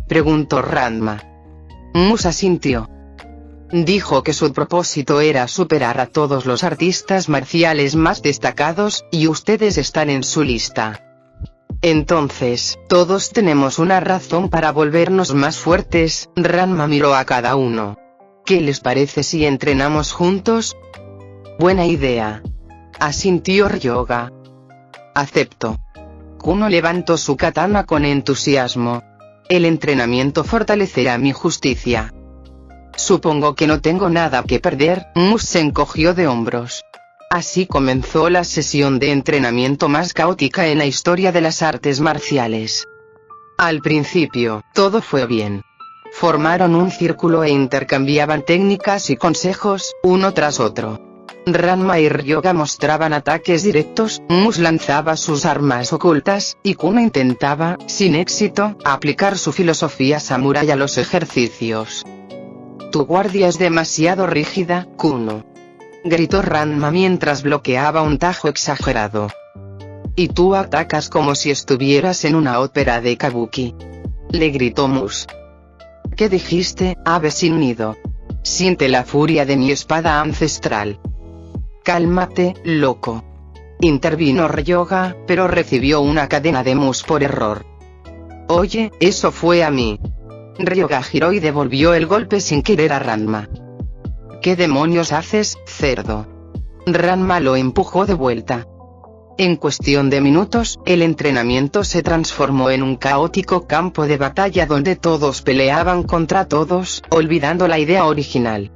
preguntó Ranma. Mus asintió. Dijo que su propósito era superar a todos los artistas marciales más destacados, y ustedes están en su lista. Entonces, todos tenemos una razón para volvernos más fuertes. Ranma miró a cada uno. ¿Qué les parece si entrenamos juntos? Buena idea, asintió Ryoga. Acepto. Kuno levantó su katana con entusiasmo. El entrenamiento fortalecerá mi justicia. Supongo que no tengo nada que perder. Mus se encogió de hombros. Así comenzó la sesión de entrenamiento más caótica en la historia de las artes marciales. Al principio, todo fue bien. Formaron un círculo e intercambiaban técnicas y consejos, uno tras otro. Ranma y Ryoga mostraban ataques directos, Mus lanzaba sus armas ocultas, y Kuno intentaba, sin éxito, aplicar su filosofía samurái a los ejercicios. Tu guardia es demasiado rígida, Kuno, gritó Ranma mientras bloqueaba un tajo exagerado. Y tú atacas como si estuvieras en una ópera de kabuki, le gritó Mus. ¿Qué dijiste, ave sin nido? Siente la furia de mi espada ancestral. Cálmate, loco, intervino Ryoga, pero recibió una cadena de Mus por error. Oye, eso fue a mí. Ryoga giró y devolvió el golpe sin querer a Ranma. ¿Qué demonios haces, cerdo? Ranma lo empujó de vuelta. En cuestión de minutos, el entrenamiento se transformó en un caótico campo de batalla donde todos peleaban contra todos, olvidando la idea original.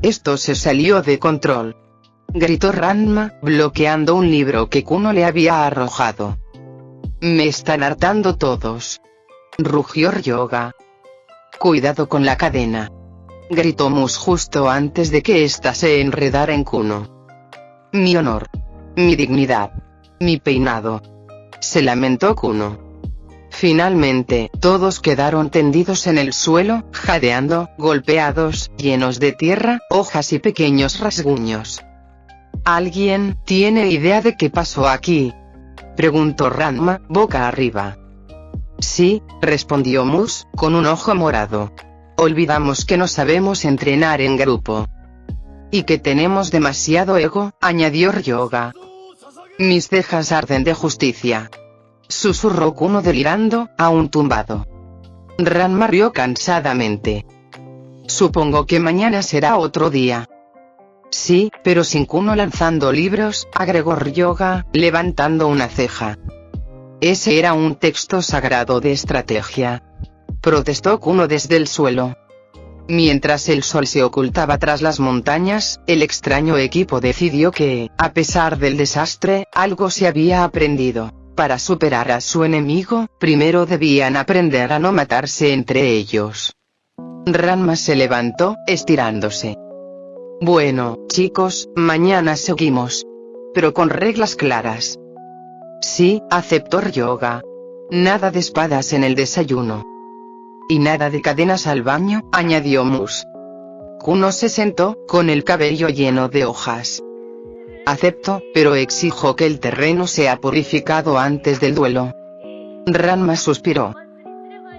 Esto se salió de control, gritó Ranma, bloqueando un libro que Kuno le había arrojado. Me están hartando todos, rugió Ryoga. Cuidado con la cadena, gritó Mus justo antes de que ésta se enredara en Kuno. Mi honor, mi dignidad, mi peinado, se lamentó Kuno. Finalmente, todos quedaron tendidos en el suelo, jadeando, golpeados, llenos de tierra, hojas y pequeños rasguños. ¿Alguien tiene idea de qué pasó aquí?, preguntó Ranma, boca arriba. Sí, respondió Mus, con un ojo morado. Olvidamos que no sabemos entrenar en grupo. Y que tenemos demasiado ego, añadió Ryoga. Mis cejas arden de justicia, susurró Kuno delirando, aún tumbado. Ranma rió cansadamente. Supongo que mañana será otro día. Sí, pero sin Kuno lanzando libros, agregó Ryoga, levantando una ceja. Ese era un texto sagrado de estrategia, protestó Kuno desde el suelo. Mientras el sol se ocultaba tras las montañas, el extraño equipo decidió que, a pesar del desastre, algo se había aprendido. Para superar a su enemigo, primero debían aprender a no matarse entre ellos. Ranma se levantó, estirándose. Bueno, chicos, mañana seguimos, pero con reglas claras. Sí, aceptó Ryoga. Nada de espadas en el desayuno. Y nada de cadenas al baño, añadió Mus. Kuno se sentó, con el cabello lleno de hojas. Acepto, pero exijo que el terreno sea purificado antes del duelo. Ranma suspiró.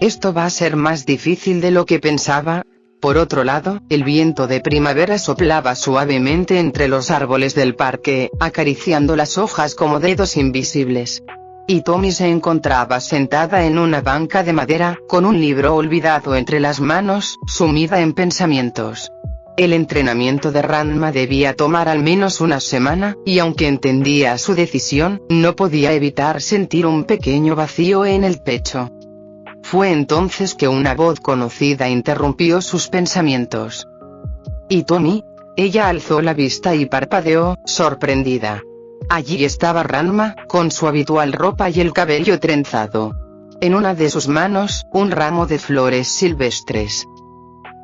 Esto va a ser más difícil de lo que pensaba. Por otro lado, el viento de primavera soplaba suavemente entre los árboles del parque, acariciando las hojas como dedos invisibles. Y Tommy se encontraba sentada en una banca de madera, con un libro olvidado entre las manos, sumida en pensamientos. El entrenamiento de Ranma debía tomar al menos una semana, y aunque entendía su decisión, no podía evitar sentir un pequeño vacío en el pecho. Fue entonces que una voz conocida interrumpió sus pensamientos. ¿Y Tommy? Ella alzó la vista y parpadeó, sorprendida. Allí estaba Ranma, con su habitual ropa y el cabello trenzado. En una de sus manos, un ramo de flores silvestres.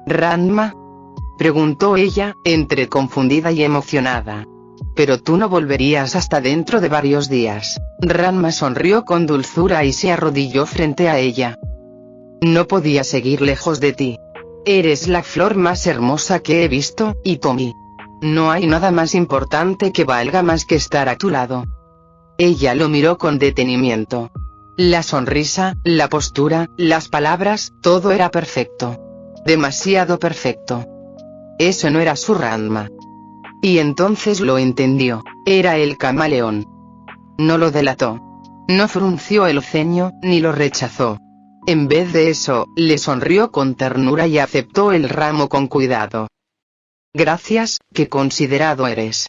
¿Ranma?, preguntó ella, entre confundida y emocionada. Pero tú no volverías hasta dentro de varios días. Ranma sonrió con dulzura y se arrodilló frente a ella. No podía seguir lejos de ti. Eres la flor más hermosa que he visto, Hitomi. No hay nada más importante que valga más que estar a tu lado. Ella lo miró con detenimiento. La sonrisa, la postura, las palabras, todo era perfecto. Demasiado perfecto. Eso no era su Ranma. Y entonces lo entendió. Era el camaleón. No lo delató. No frunció el ceño, ni lo rechazó. En vez de eso, le sonrió con ternura y aceptó el ramo con cuidado. Gracias, qué considerado eres.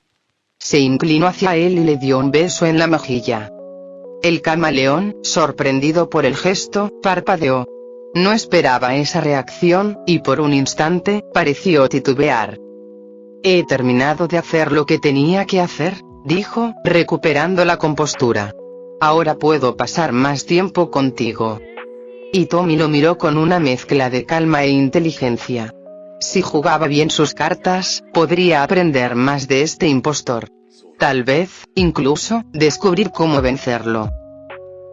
Se inclinó hacia él y le dio un beso en la mejilla. El camaleón, sorprendido por el gesto, parpadeó. No esperaba esa reacción, y por un instante, pareció titubear. He terminado de hacer lo que tenía que hacer, dijo, recuperando la compostura. Ahora puedo pasar más tiempo contigo. Hitomi lo miró con una mezcla de calma e inteligencia. Si jugaba bien sus cartas, podría aprender más de este impostor. Tal vez, incluso, descubrir cómo vencerlo.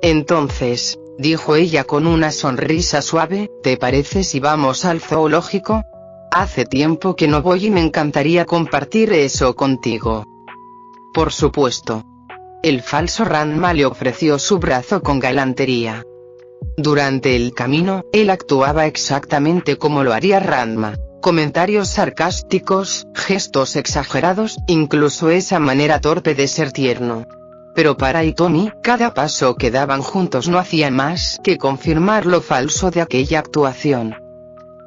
Entonces, dijo ella con una sonrisa suave, ¿te parece si vamos al zoológico? Hace tiempo que no voy y me encantaría compartir eso contigo. Por supuesto. El falso Ranma le ofreció su brazo con galantería. Durante el camino, él actuaba exactamente como lo haría Ranma. Comentarios sarcásticos, gestos exagerados, incluso esa manera torpe de ser tierno. Pero para Hitomi, cada paso que daban juntos no hacía más que confirmar lo falso de aquella actuación.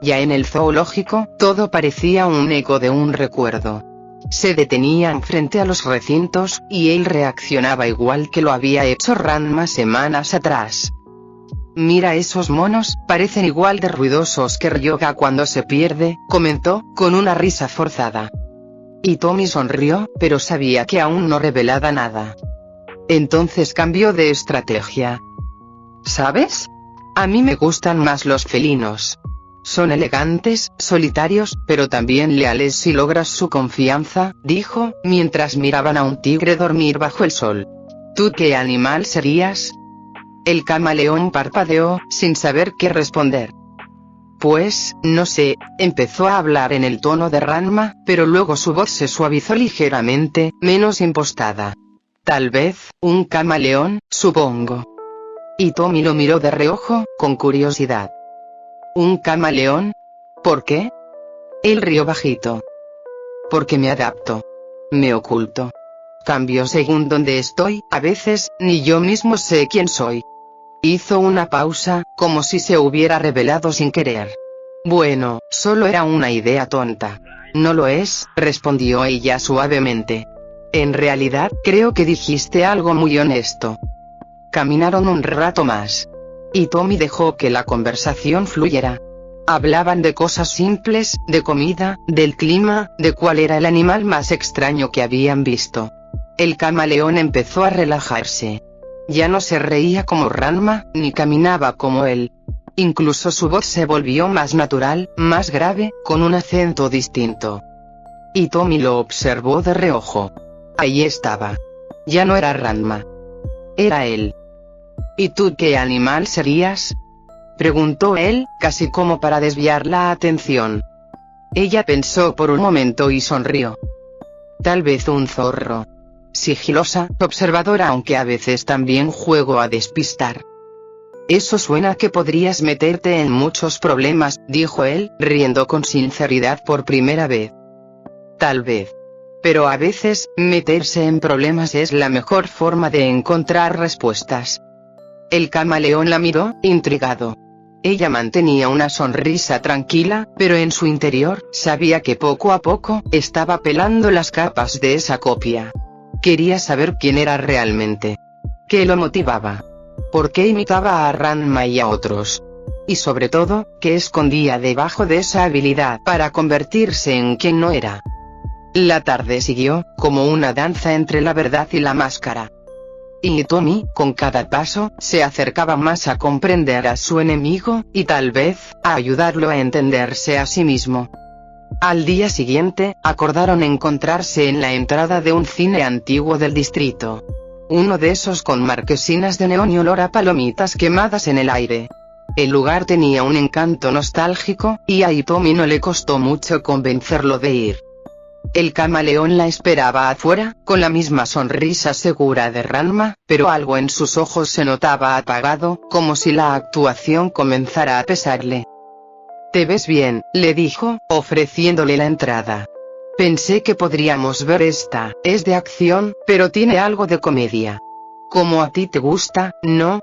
Ya en el zoológico, todo parecía un eco de un recuerdo. Se detenían frente a los recintos, y él reaccionaba igual que lo había hecho Ranma semanas atrás. Mira esos monos, parecen igual de ruidosos que Ryoga cuando se pierde, comentó, con una risa forzada. Hitomi sonrió, pero sabía que aún no revelaba nada. Entonces cambió de estrategia. ¿Sabes? A mí me gustan más los felinos. Son elegantes, solitarios, pero también leales si logras su confianza, dijo, mientras miraban a un tigre dormir bajo el sol. ¿Tú qué animal serías? El camaleón parpadeó, sin saber qué responder. Pues, no sé, empezó a hablar en el tono de Ranma, pero luego su voz se suavizó ligeramente, menos impostada. Tal vez, un camaleón, supongo. Hitomi lo miró de reojo, con curiosidad. ¿Un camaleón? ¿Por qué? Él rió bajito. Porque me adapto. Me oculto. Cambio según donde estoy, a veces, ni yo mismo sé quién soy. Hizo una pausa, como si se hubiera revelado sin querer. Bueno, solo era una idea tonta. No lo es, respondió ella suavemente. En realidad, creo que dijiste algo muy honesto. Caminaron un rato más. Hitomi dejó que la conversación fluyera. Hablaban de cosas simples, de comida, del clima, de cuál era el animal más extraño que habían visto. El camaleón empezó a relajarse. Ya no se reía como Ranma, ni caminaba como él. Incluso su voz se volvió más natural, más grave, con un acento distinto. Hitomi lo observó de reojo. Ahí estaba. Ya no era Ranma. Era él. ¿Y tú qué animal serías? Preguntó él, casi como para desviar la atención. Ella pensó por un momento y sonrió. Tal vez un zorro. Sigilosa, observadora, aunque a veces también juego a despistar. Eso suena que podrías meterte en muchos problemas, dijo él, riendo con sinceridad por primera vez. Tal vez. Pero a veces, meterse en problemas es la mejor forma de encontrar respuestas. El camaleón la miró, intrigado. Ella mantenía una sonrisa tranquila, pero en su interior, sabía que poco a poco, estaba pelando las capas de esa copia. Quería saber quién era realmente. ¿Qué lo motivaba? ¿Por qué imitaba a Ranma y a otros? Y sobre todo, ¿qué escondía debajo de esa habilidad para convertirse en quien no era? La tarde siguió, como una danza entre la verdad y la máscara. Y Hitomi, con cada paso, se acercaba más a comprender a su enemigo, y tal vez, a ayudarlo a entenderse a sí mismo. Al día siguiente, acordaron encontrarse en la entrada de un cine antiguo del distrito. Uno de esos con marquesinas de neón y olor a palomitas quemadas en el aire. El lugar tenía un encanto nostálgico, y a Hitomi no le costó mucho convencerlo de ir. El camaleón la esperaba afuera, con la misma sonrisa segura de Ranma, pero algo en sus ojos se notaba apagado, como si la actuación comenzara a pesarle. «Te ves bien», le dijo, ofreciéndole la entrada. «Pensé que podríamos ver esta, es de acción, pero tiene algo de comedia. Como a ti te gusta, ¿no?»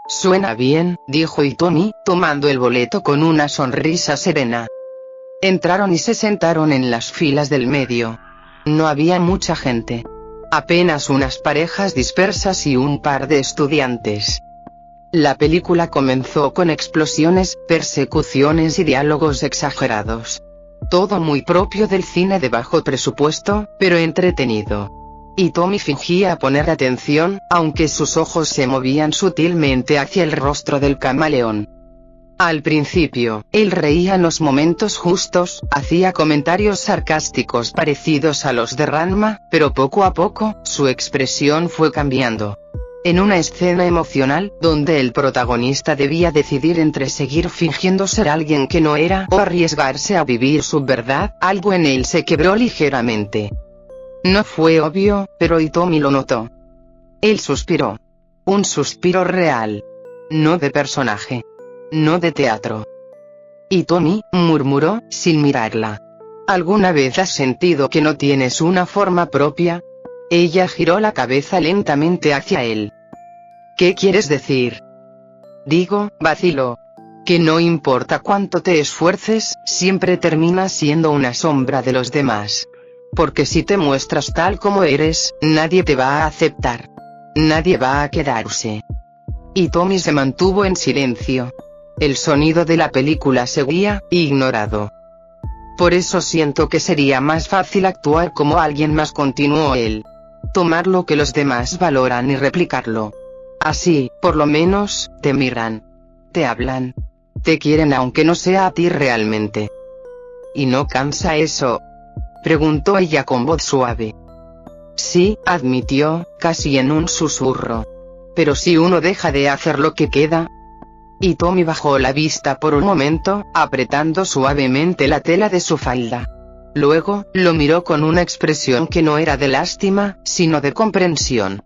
«Suena bien», dijo Hitomi, tomando el boleto con una sonrisa serena. Entraron y se sentaron en las filas del medio. No había mucha gente. Apenas unas parejas dispersas y un par de estudiantes. La película comenzó con explosiones, persecuciones y diálogos exagerados. Todo muy propio del cine de bajo presupuesto, pero entretenido. Hitomi fingía poner atención, aunque sus ojos se movían sutilmente hacia el rostro del camaleón. Al principio, él reía en los momentos justos, hacía comentarios sarcásticos parecidos a los de Ranma, pero poco a poco, su expresión fue cambiando. En una escena emocional, donde el protagonista debía decidir entre seguir fingiendo ser alguien que no era o arriesgarse a vivir su verdad, algo en él se quebró ligeramente. No fue obvio, pero Hitomi lo notó. Él suspiró. Un suspiro real. No de personaje. No de teatro. Hitomi, murmuró, sin mirarla. ¿Alguna vez has sentido que no tienes una forma propia? Ella giró la cabeza lentamente hacia él. ¿Qué quieres decir? Digo, vaciló. Que no importa cuánto te esfuerces, siempre terminas siendo una sombra de los demás. Porque si te muestras tal como eres, nadie te va a aceptar. Nadie va a quedarse. Hitomi se mantuvo en silencio. El sonido de la película seguía, ignorado. Por eso siento que sería más fácil actuar como alguien más, continuó él. Tomar lo que los demás valoran y replicarlo. Así, por lo menos, te miran. Te hablan. Te quieren aunque no sea a ti realmente. ¿Y no cansa eso?, preguntó ella con voz suave. Sí, admitió, casi en un susurro. Pero si uno deja de hacer lo que queda. Hitomi bajó la vista por un momento, apretando suavemente la tela de su falda. Luego, lo miró con una expresión que no era de lástima, sino de comprensión.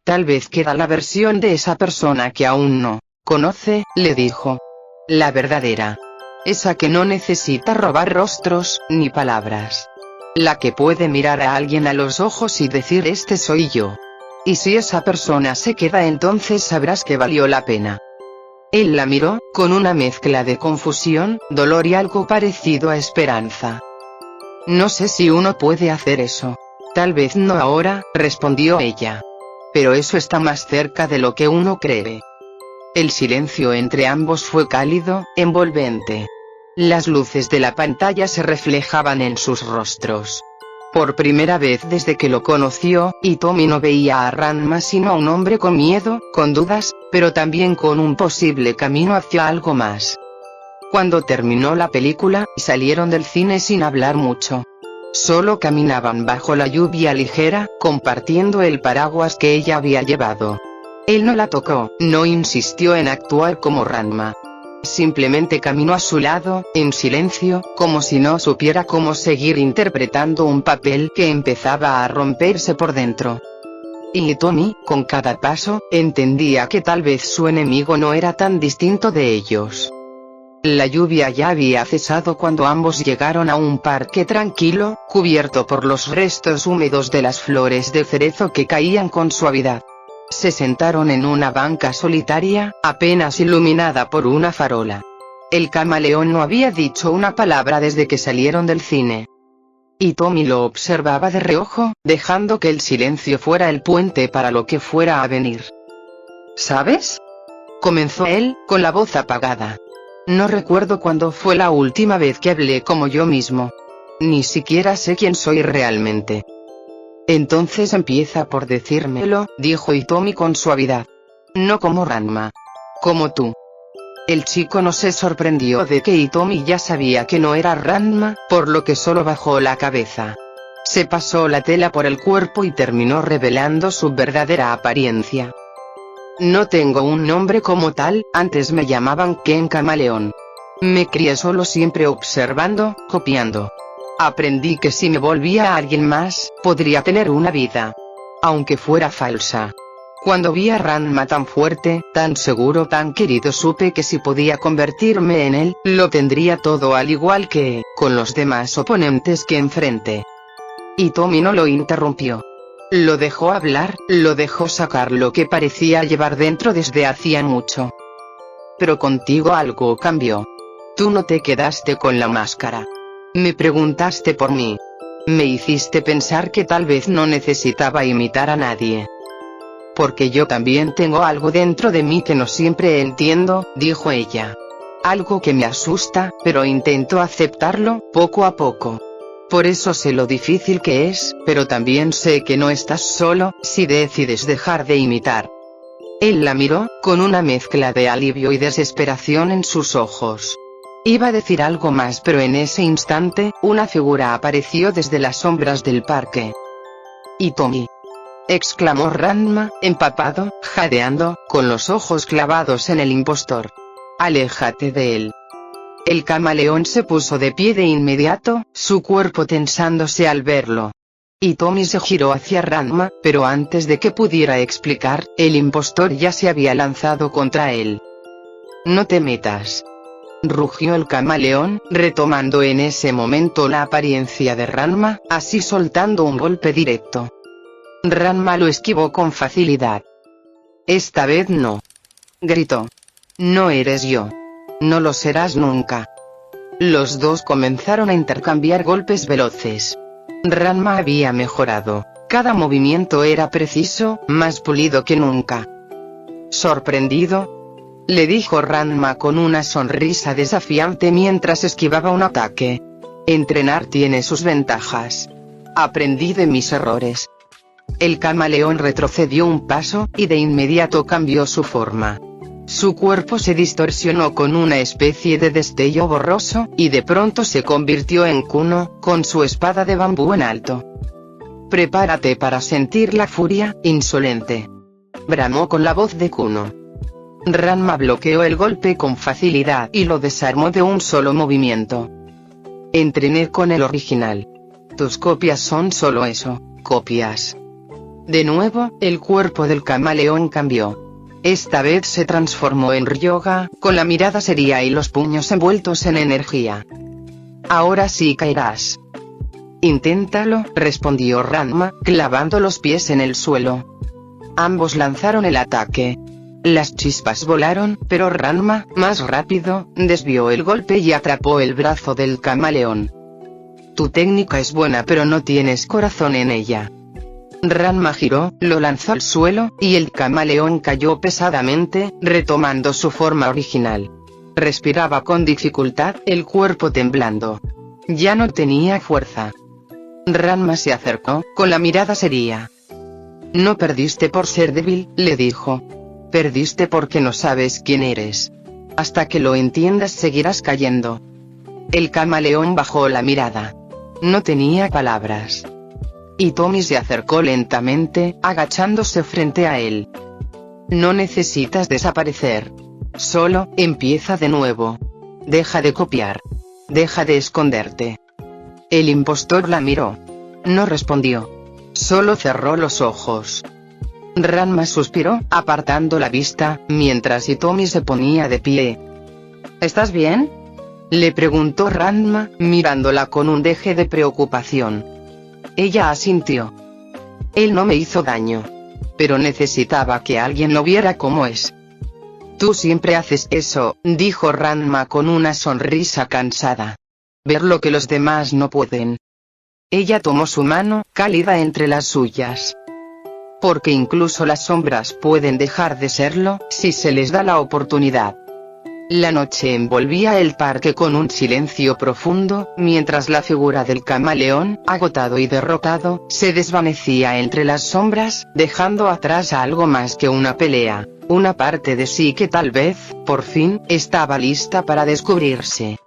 Tal vez queda la versión de esa persona que aún no conoce, le dijo. La verdadera. Esa que no necesita robar rostros, ni palabras. La que puede mirar a alguien a los ojos y decir este soy yo. Y si esa persona se queda, entonces sabrás que valió la pena. Él la miró, con una mezcla de confusión, dolor y algo parecido a esperanza. No sé si uno puede hacer eso. Tal vez no ahora, respondió ella. Pero eso está más cerca de lo que uno cree. El silencio entre ambos fue cálido, envolvente. Las luces de la pantalla se reflejaban en sus rostros. Por primera vez desde que lo conoció, Hitomi no veía a Ranma sino a un hombre con miedo, con dudas, pero también con un posible camino hacia algo más. Cuando terminó la película, salieron del cine sin hablar mucho. Solo caminaban bajo la lluvia ligera, compartiendo el paraguas que ella había llevado. Él no la tocó, no insistió en actuar como Ranma. Simplemente caminó a su lado, en silencio, como si no supiera cómo seguir interpretando un papel que empezaba a romperse por dentro. Y Hitomi, con cada paso, entendía que tal vez su enemigo no era tan distinto de ellos. La lluvia ya había cesado cuando ambos llegaron a un parque tranquilo, cubierto por los restos húmedos de las flores de cerezo que caían con suavidad. Se sentaron en una banca solitaria, apenas iluminada por una farola. El camaleón no había dicho una palabra desde que salieron del cine. Hitomi lo observaba de reojo, dejando que el silencio fuera el puente para lo que fuera a venir. ¿Sabes?, comenzó él, con la voz apagada. No recuerdo cuándo fue la última vez que hablé como yo mismo. Ni siquiera sé quién soy realmente. Entonces empieza por decírmelo, dijo Hitomi con suavidad. No como Ranma. Como tú. El chico no se sorprendió de que Hitomi ya sabía que no era Ranma, por lo que solo bajó la cabeza. Se pasó la tela por el cuerpo y terminó revelando su verdadera apariencia. No tengo un nombre como tal, antes me llamaban Ken Camaleón. Me crié solo siempre observando, copiando. Aprendí que si me volvía a alguien más, podría tener una vida. Aunque fuera falsa. Cuando vi a Ranma tan fuerte, tan seguro, tan querido, supe que si podía convertirme en él, lo tendría todo al igual que, con los demás oponentes que enfrenté. Hitomi no lo interrumpió. Lo dejó hablar, lo dejó sacar lo que parecía llevar dentro desde hacía mucho. Pero contigo algo cambió. Tú no te quedaste con la máscara. Me preguntaste por mí. Me hiciste pensar que tal vez no necesitaba imitar a nadie. Porque yo también tengo algo dentro de mí que no siempre entiendo, dijo ella. Algo que me asusta, pero intento aceptarlo, poco a poco. Por eso sé lo difícil que es, pero también sé que no estás solo, si decides dejar de imitar. Él la miró, con una mezcla de alivio y desesperación en sus ojos. Iba a decir algo más, pero en ese instante, una figura apareció desde las sombras del parque. «Hitomi», exclamó Ranma, empapado, jadeando, con los ojos clavados en el impostor. «Aléjate de él». El camaleón se puso de pie de inmediato, su cuerpo tensándose al verlo. Hitomi se giró hacia Ranma, pero antes de que pudiera explicar, el impostor ya se había lanzado contra él. «No te metas», rugió el camaleón, retomando en ese momento la apariencia de Ranma, así soltando un golpe directo. Ranma lo esquivó con facilidad. «Esta vez no», gritó. «No eres yo. No lo serás nunca». Los dos comenzaron a intercambiar golpes veloces. Ranma había mejorado. Cada movimiento era preciso, más pulido que nunca. «¿Sorprendido?», le dijo Ranma con una sonrisa desafiante mientras esquivaba un ataque. «Entrenar tiene sus ventajas. Aprendí de mis errores». El camaleón retrocedió un paso, y de inmediato cambió su forma. Su cuerpo se distorsionó con una especie de destello borroso, y de pronto se convirtió en Kuno, con su espada de bambú en alto. «Prepárate para sentir la furia, insolente», bramó con la voz de Kuno. Ranma bloqueó el golpe con facilidad y lo desarmó de un solo movimiento. «Entrené con el original. Tus copias son solo eso, copias». De nuevo, el cuerpo del camaleón cambió. Esta vez se transformó en Ryoga, con la mirada seria y los puños envueltos en energía. «Ahora sí caerás». «Inténtalo», respondió Ranma, clavando los pies en el suelo. Ambos lanzaron el ataque. Las chispas volaron, pero Ranma, más rápido, desvió el golpe y atrapó el brazo del camaleón. «Tu técnica es buena, pero no tienes corazón en ella». Ranma giró, lo lanzó al suelo, y el camaleón cayó pesadamente, retomando su forma original. Respiraba con dificultad, el cuerpo temblando. Ya no tenía fuerza. Ranma se acercó, con la mirada seria. «No perdiste por ser débil», le dijo. «Perdiste porque no sabes quién eres. Hasta que lo entiendas seguirás cayendo». El camaleón bajó la mirada. No tenía palabras. Hitomi se acercó lentamente, agachándose frente a él. «No necesitas desaparecer. Solo, empieza de nuevo. Deja de copiar. Deja de esconderte». El impostor la miró. No respondió. Solo cerró los ojos. Ranma suspiró, apartando la vista, mientras Hitomi se ponía de pie. «¿Estás bien?», le preguntó Ranma, mirándola con un deje de preocupación. Ella asintió. «Él no me hizo daño. Pero necesitaba que alguien lo viera como es». «Tú siempre haces eso», dijo Ranma con una sonrisa cansada. «Ver lo que los demás no pueden». Ella tomó su mano, cálida entre las suyas. «Porque incluso las sombras pueden dejar de serlo, si se les da la oportunidad». La noche envolvía el parque con un silencio profundo, mientras la figura del camaleón, agotado y derrotado, se desvanecía entre las sombras, dejando atrás algo más que una pelea, una parte de sí que tal vez, por fin, estaba lista para descubrirse.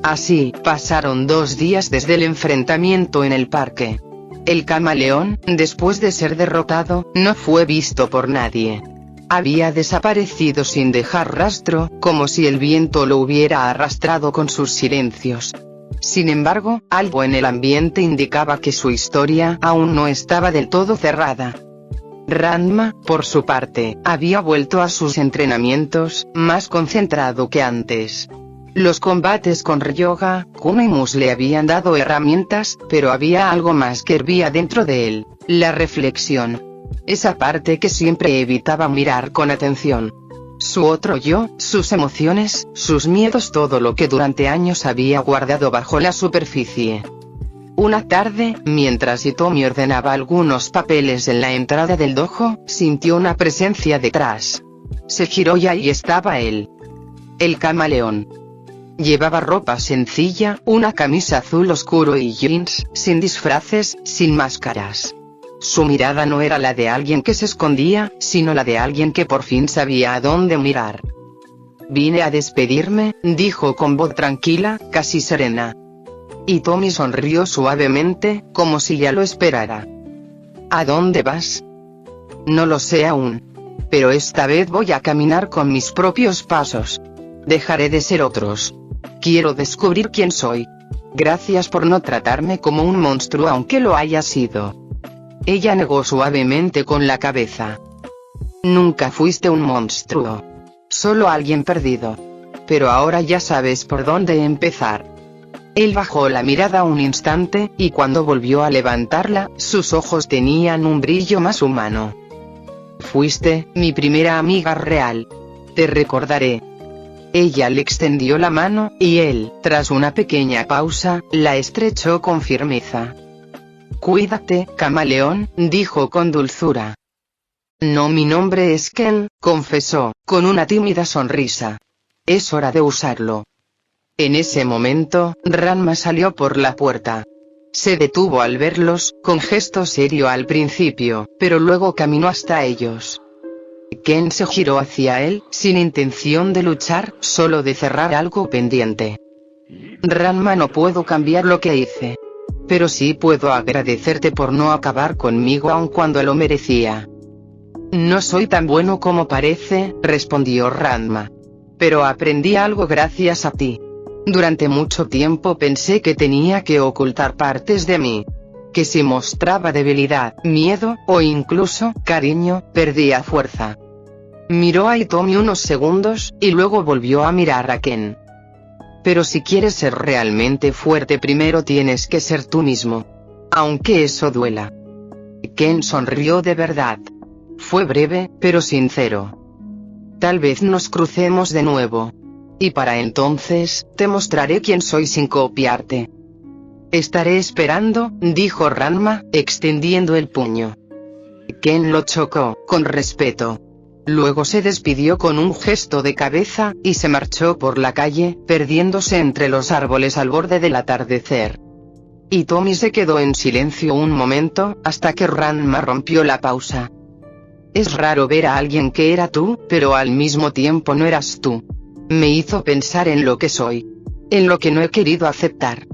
Así, pasaron 2 días desde el enfrentamiento en el parque. El camaleón, después de ser derrotado, no fue visto por nadie. Había desaparecido sin dejar rastro, como si el viento lo hubiera arrastrado con sus silencios. Sin embargo, algo en el ambiente indicaba que su historia aún no estaba del todo cerrada. Ranma, por su parte, había vuelto a sus entrenamientos, más concentrado que antes. Los combates con Ryoga, Kuma y Mus le habían dado herramientas, pero había algo más que hervía dentro de él: la reflexión. Esa parte que siempre evitaba mirar con atención. Su otro yo, sus emociones, sus miedos, todo lo que durante años había guardado bajo la superficie. Una tarde, mientras Hitomi ordenaba algunos papeles en la entrada del dojo, sintió una presencia detrás. Se giró y ahí estaba él. El camaleón. Llevaba ropa sencilla, una camisa azul oscuro y jeans, sin disfraces, sin máscaras. Su mirada no era la de alguien que se escondía, sino la de alguien que por fin sabía a dónde mirar. «Vine a despedirme», dijo con voz tranquila, casi serena. Hitomi sonrió suavemente, como si ya lo esperara. «¿A dónde vas?» «No lo sé aún. Pero esta vez voy a caminar con mis propios pasos. Dejaré de ser otros. Quiero descubrir quién soy. Gracias por no tratarme como un monstruo aunque lo haya sido». Ella negó suavemente con la cabeza. «Nunca fuiste un monstruo. Solo alguien perdido. Pero ahora ya sabes por dónde empezar». Él bajó la mirada un instante, y cuando volvió a levantarla, sus ojos tenían un brillo más humano. «Fuiste mi primera amiga real. Te recordaré». Ella le extendió la mano, y él, tras una pequeña pausa, la estrechó con firmeza. «Cuídate, camaleón», dijo con dulzura. «No, mi nombre es Ken», confesó, con una tímida sonrisa. «Es hora de usarlo». En ese momento, Ranma salió por la puerta. Se detuvo al verlos, con gesto serio al principio, pero luego caminó hasta ellos. Ken se giró hacia él, sin intención de luchar, solo de cerrar algo pendiente. «Ranma, no puedo cambiar lo que hice. Pero sí puedo agradecerte por no acabar conmigo aun cuando lo merecía». «No soy tan bueno como parece», respondió Ranma. «Pero aprendí algo gracias a ti. Durante mucho tiempo pensé que tenía que ocultar partes de mí. Que si mostraba debilidad, miedo, o incluso cariño, perdía fuerza». Miró a Hitomi unos segundos, y luego volvió a mirar a Ken. «Pero si quieres ser realmente fuerte, primero tienes que ser tú mismo. Aunque eso duela». Ken sonrió de verdad. Fue breve, pero sincero. «Tal vez nos crucemos de nuevo. Y para entonces, te mostraré quién soy sin copiarte». «Estaré esperando», dijo Ranma, extendiendo el puño. Ken lo chocó, con respeto. Luego se despidió con un gesto de cabeza, y se marchó por la calle, perdiéndose entre los árboles al borde del atardecer. Hitomi se quedó en silencio un momento, hasta que Ranma rompió la pausa. «Es raro ver a alguien que era tú, pero al mismo tiempo no eras tú. Me hizo pensar en lo que soy. En lo que no he querido aceptar».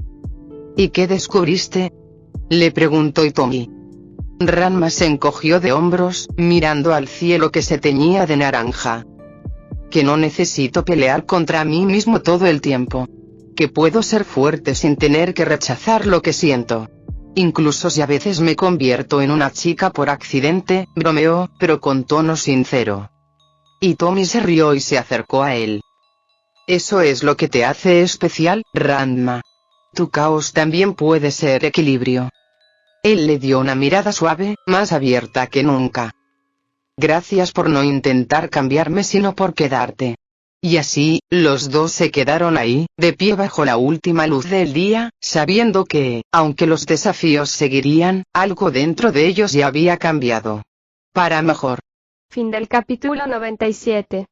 «¿Y qué descubriste?», le preguntó Hitomi. Ranma se encogió de hombros, mirando al cielo que se teñía de naranja. «Que no necesito pelear contra mí mismo todo el tiempo. Que puedo ser fuerte sin tener que rechazar lo que siento. Incluso si a veces me convierto en una chica por accidente», bromeó, pero con tono sincero. Hitomi se rió y se acercó a él. «¿Eso es lo que te hace especial, Ranma? Tu caos también puede ser equilibrio». Él le dio una mirada suave, más abierta que nunca. «Gracias por no intentar cambiarme sino por quedarte». Y así, los dos se quedaron ahí, de pie bajo la última luz del día, sabiendo que, aunque los desafíos seguirían, algo dentro de ellos ya había cambiado. Para mejor. Fin del capítulo 97.